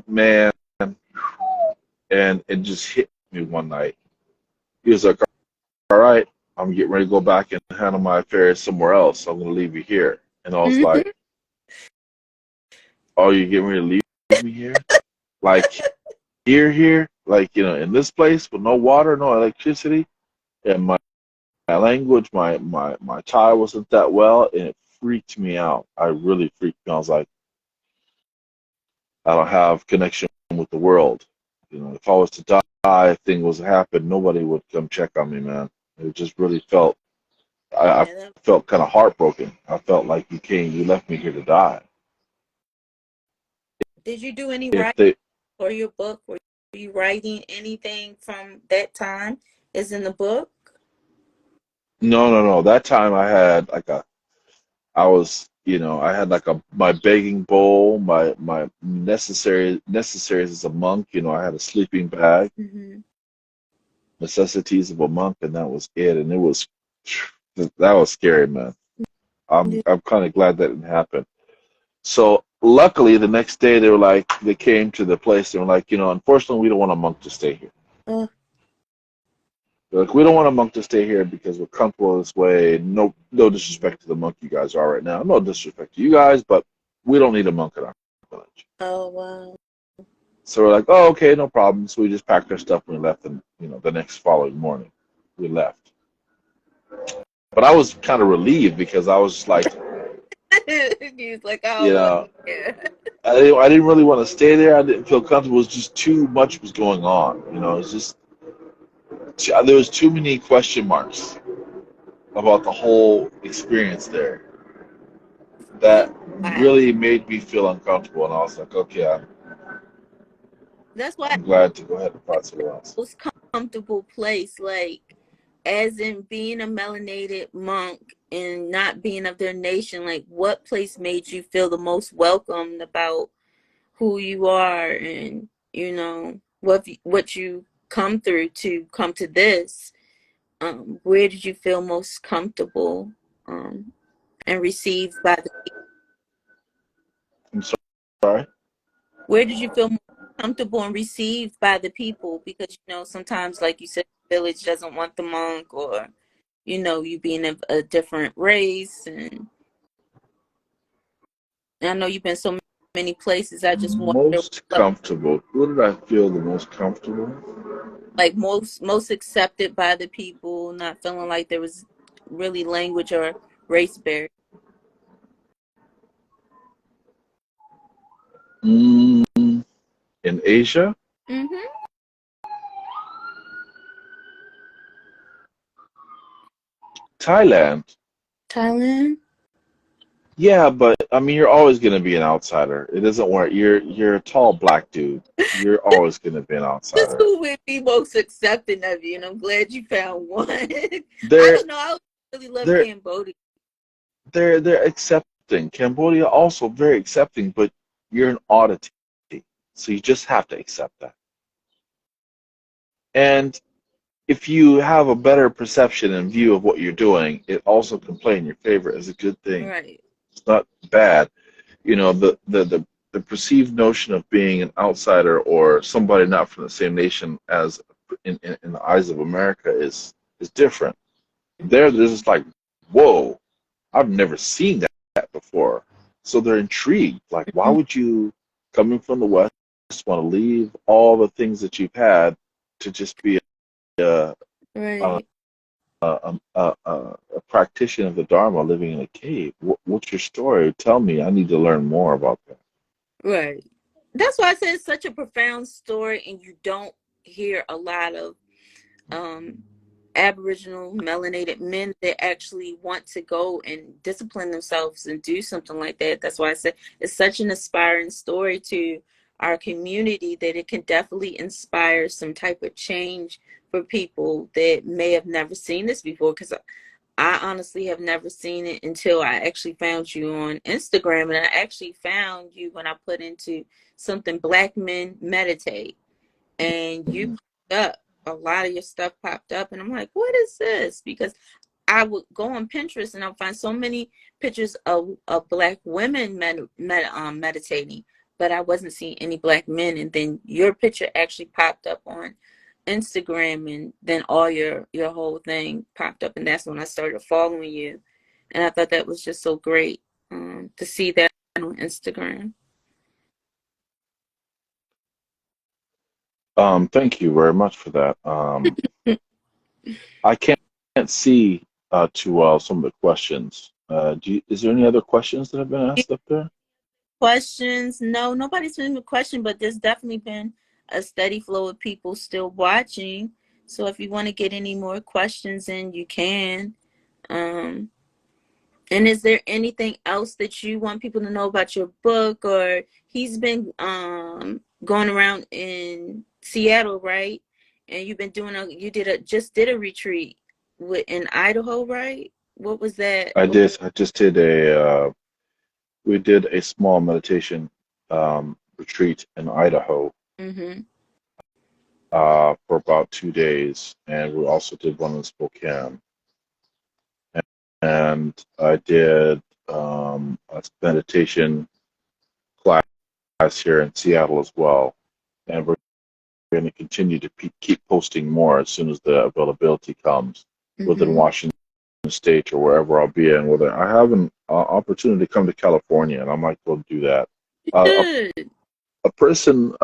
man. And it just hit me one night. He was like, "All right, I'm getting ready to go back and handle my affairs somewhere else. I'm going to leave you here." And I was like, Mm-hmm. "Oh, you getting ready to leave me here? Like here, like in this place with no water, no electricity, and my language, my Thai wasn't that well, and it freaked me out. I really freaked me out. I was like, I don't have connection with the world. If I was to die, if thing was to happen, nobody would come check on me, man. It just really felt, I Yeah. felt kind of heartbroken. I felt like you left me here to die. Did you do any If writing they, for your book? Were you writing anything from that time? Is in the book? no, no, no. That time I had like my begging bowl, my necessaries as a monk. I had a sleeping bag, Mm-hmm. necessities of a monk, and that was it. And that was scary, man. I'm kind of glad that didn't happen. So luckily, the next day they came to the place. They were like, unfortunately, we don't want a monk to stay here. Uh, They're like, we don't want a monk to stay here because we're comfortable this way. No, no disrespect to the monk you guys are right now. No disrespect to you guys, but we don't need a monk in our village. oh wow. So we're like, oh, okay, no problem. So we just packed our stuff and we left. And the next following morning, we left. But I was kind of relieved because I was like, He's like, oh you well, know, yeah. I didn't really want to stay there. I didn't feel comfortable. It was just too much was going on. It was just there was too many question marks about the whole experience there That's that why. really made me feel uncomfortable. And I was like, okay, That's why I'm glad to go ahead and find somewhere else. most comfortable place, like as in being a melanated monk and not being of their nation, like what place made you feel the most welcomed about who you are and what you come through to come to this? Where did you feel most comfortable um and received by the I'm sorry. where did you feel most comfortable and received by the people, because sometimes, like you said, the village doesn't want the monk, or you being a different race. And I know you've been so many places. I just wonder, Most comfortable. Who did I feel the most comfortable? like most accepted by the people, not feeling like there was really language or race barrier. Mm, in Asia? Mm-hmm. Thailand. Thailand. Yeah, but I mean, you're always going to be an outsider. It doesn't work. You're a tall black dude. You're always going to be an Just outsider. who would be most accepting of you, and I'm glad you found one. I They're don't know. I really love they're Cambodia. they're accepting. Cambodia also very accepting, but you're an oddity, so you just have to accept that. And if you have a better perception and view of what you're doing, it also can play in your favor as a good thing. Right. It's not bad. The perceived notion of being an outsider or somebody not from the same nation as in the eyes of America is different. There's just like, whoa, I've never seen that before. So they're intrigued. Like, why Mhm. would you, coming from the West, want to leave all the things that you've had to just be a, a, Right. a practitioner of the Dharma living in a cave? What's your story? Tell me. I need to learn more about that. Right. That's why I said it's such a profound story, and you don't hear a lot of um Aboriginal melanated men that actually want to go and discipline themselves and do something like that. That's why I said it's such an inspiring story to our community, that it can definitely inspire some type of change for people that may have never seen this before. Because I honestly have never seen it until I actually found you on Instagram. And I actually found you when I put into something Black Men Meditate, and you Mhm. popped up. A lot of your stuff popped up, and I'm like, what is this? Because I would go on Pinterest and I'll find so many pictures of Black women meditating, but I wasn't seeing any Black men. And then your picture actually popped up on Instagram, and then all your whole thing popped up, and that's when I started following you. And I thought that was just so great, to see that on Instagram. Thank you very much for that. I can't see too well some of the questions. Is there any other questions that have been asked up there? Questions? No, nobody's been a question, but there's definitely been a steady flow of people still watching. So if you want to get any more questions in, you can. Um, and is there anything else that you want people to know about your book? Or he's been going around in Seattle, right? And you've been doing just did a retreat in Idaho, right? What was that? I did. I just did we did a small meditation retreat in Idaho Mm-hmm. for about 2 days, and we also did one in Spokane. And I did a meditation class here in Seattle as well. And we're going to continue to keep posting more as soon as the availability comes within Mm-hmm. Washington State or wherever I'll be in. Whether I have an opportunity to come to California, and I might go do that. Uh, Good. a person,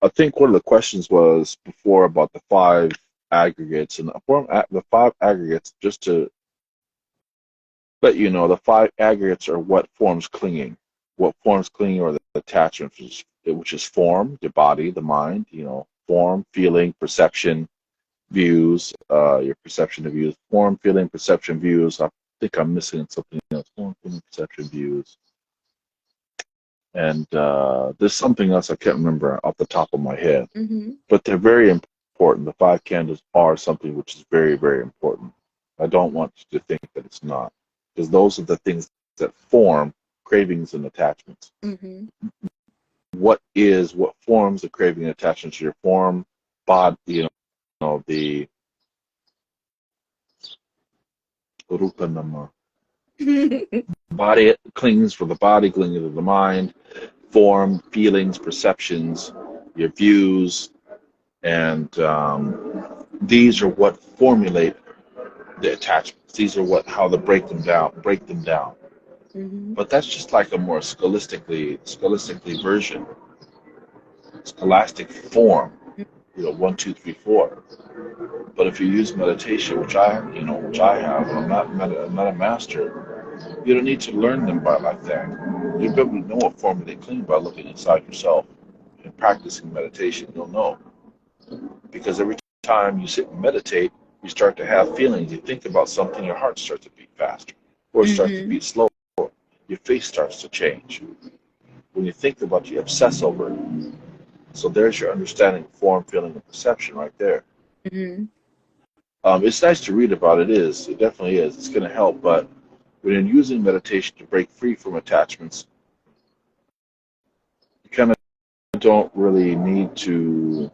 I think one of the questions was before about the five aggregates, and the five aggregates, just to let you know, the five aggregates are what forms clinging. What forms clinging are the attachments, which is form, the body, the mind, form, feeling, perception, views, your perception of views, form, feeling, perception, views. I think I'm missing something else. Form, feeling, perception, views. And there's something else I can't remember off the top of my head, Mm-hmm. but they're very important. The five candles are something which is very, very important. I don't want you to think that it's not, because those are the things that form cravings and attachments. Mm-hmm. What forms the craving and attachment to your form, body, the rupa nama. Body clings for the body, clinging to the mind, form, feelings, perceptions. your views, and these are what formulate the attachments. These are how to break them down. Mm-hmm. But that's just like a more scholastically version, scholastic form. 1, 2, 3, 4. But if you use meditation, which I have, and I'm not a master, you don't need to learn them by like that. You'll be able to know what formula they clean by looking inside yourself and practicing meditation. You'll know, because every time you sit and meditate, you start to have feelings. You think about something, your heart starts to beat faster, or it starts to Mm-hmm. beat slower. Your face starts to change. When you think about it, you obsess over it. So there's your understanding, form, feeling, and perception right there. Mm-hmm. It's nice to read about it. It definitely is. It's going to help. But when you're using meditation to break free from attachments, you kind of don't really need to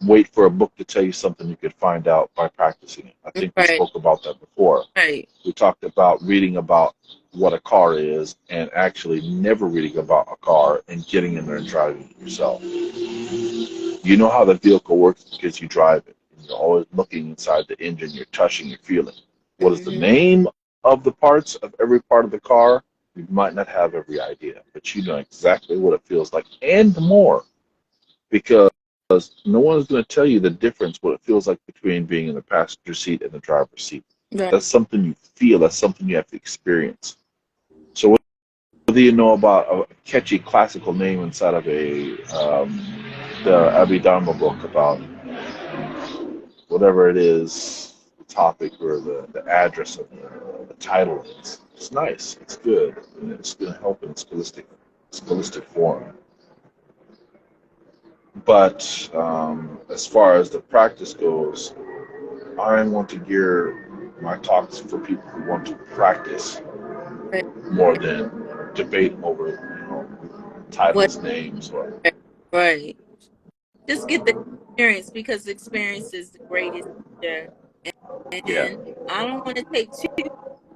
wait for a book to tell you something. You could find out by practicing it. I think we Right. spoke about that before. Right. We talked about reading about what a car is and actually never reading about a car and getting in there and driving it yourself. You know how the vehicle works because you drive it. You're always looking inside the engine. You're touching, you're feeling. What is the Mm-hmm. name of the parts of every part of the car? You might not have every idea, but you know exactly what it feels like and more, because no one is going to tell you the difference, what it feels like between being in the passenger seat and the driver's seat. Right. That's something you feel. That's something you have to experience. So whether you know about a catchy classical name inside of the Abhidharma book about whatever it is, the topic or the address of the title, it's nice, it's good, and it's going to help in scholastic form. But as far as the practice goes, I want to gear my talks for people who want to practice Right. more than debate over, What? titles, names, or Right. Just get the experience, because the experience is the greatest teacher. yeah. And I don't want to take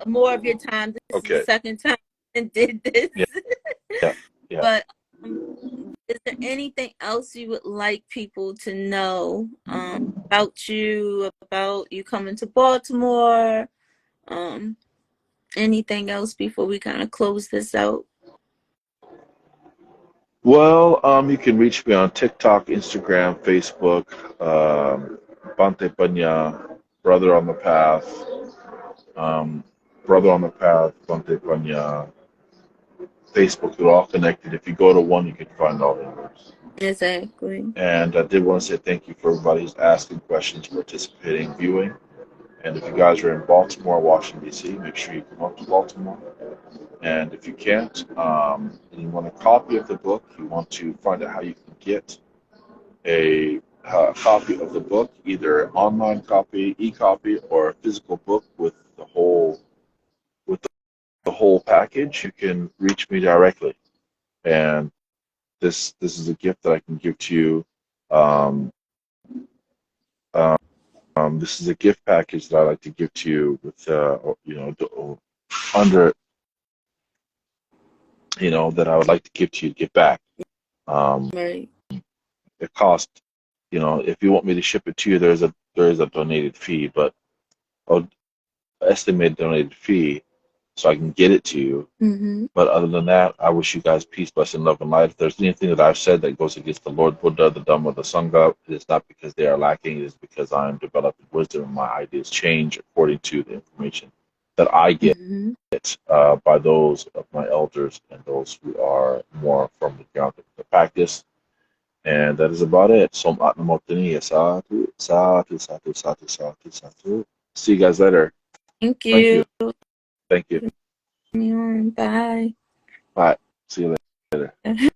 more of your time. This is the Okay. second time I did this. Yeah. Yeah. Yeah. But is there anything else you would like people to know about you, about you coming to Baltimore? Um, Anything else before we kind of close this out? Well, you can reach me on TikTok, Instagram, Facebook, Bante Panya, Brother on the Path, um, Brother on the Path, Bante Panya, Facebook. They're all connected. If you go to one, you can find all the others. Exactly. And I did want to say thank you for everybody who's asking questions, participating, viewing. And if you guys are in Baltimore, Washington, D.C., make sure you come up to Baltimore. And if you can't, and you want a copy of the book, you want to find out how you can get a copy of the book, either an online copy, e-copy, or a physical book with the whole package, you can reach me directly. And this is a gift that I can give to you. Um, this is a gift package that I like to give to you with under that I would like to give to you to give back. Um, Right. it costs, if you want me to ship it to you, there is a donated fee, but I'll estimate donated fee so I can get it to you. Mm-hmm. But other than that, I wish you guys peace, blessing, love, and light. If there's anything that I've said that goes against the Lord Buddha, the Dhamma, the Sangha, it is not because they are lacking. It is because I am developing wisdom and my ideas change according to the information that I get Mm-hmm. by those of my elders and those who are more firmly grounded in the practice. And that is about it. Som Atmamotini, Satu, Satu, Satu, Satu, Satu, Satu. See you guys later. Thank Thank you. you. Thank you. Bye. Bye. See you later.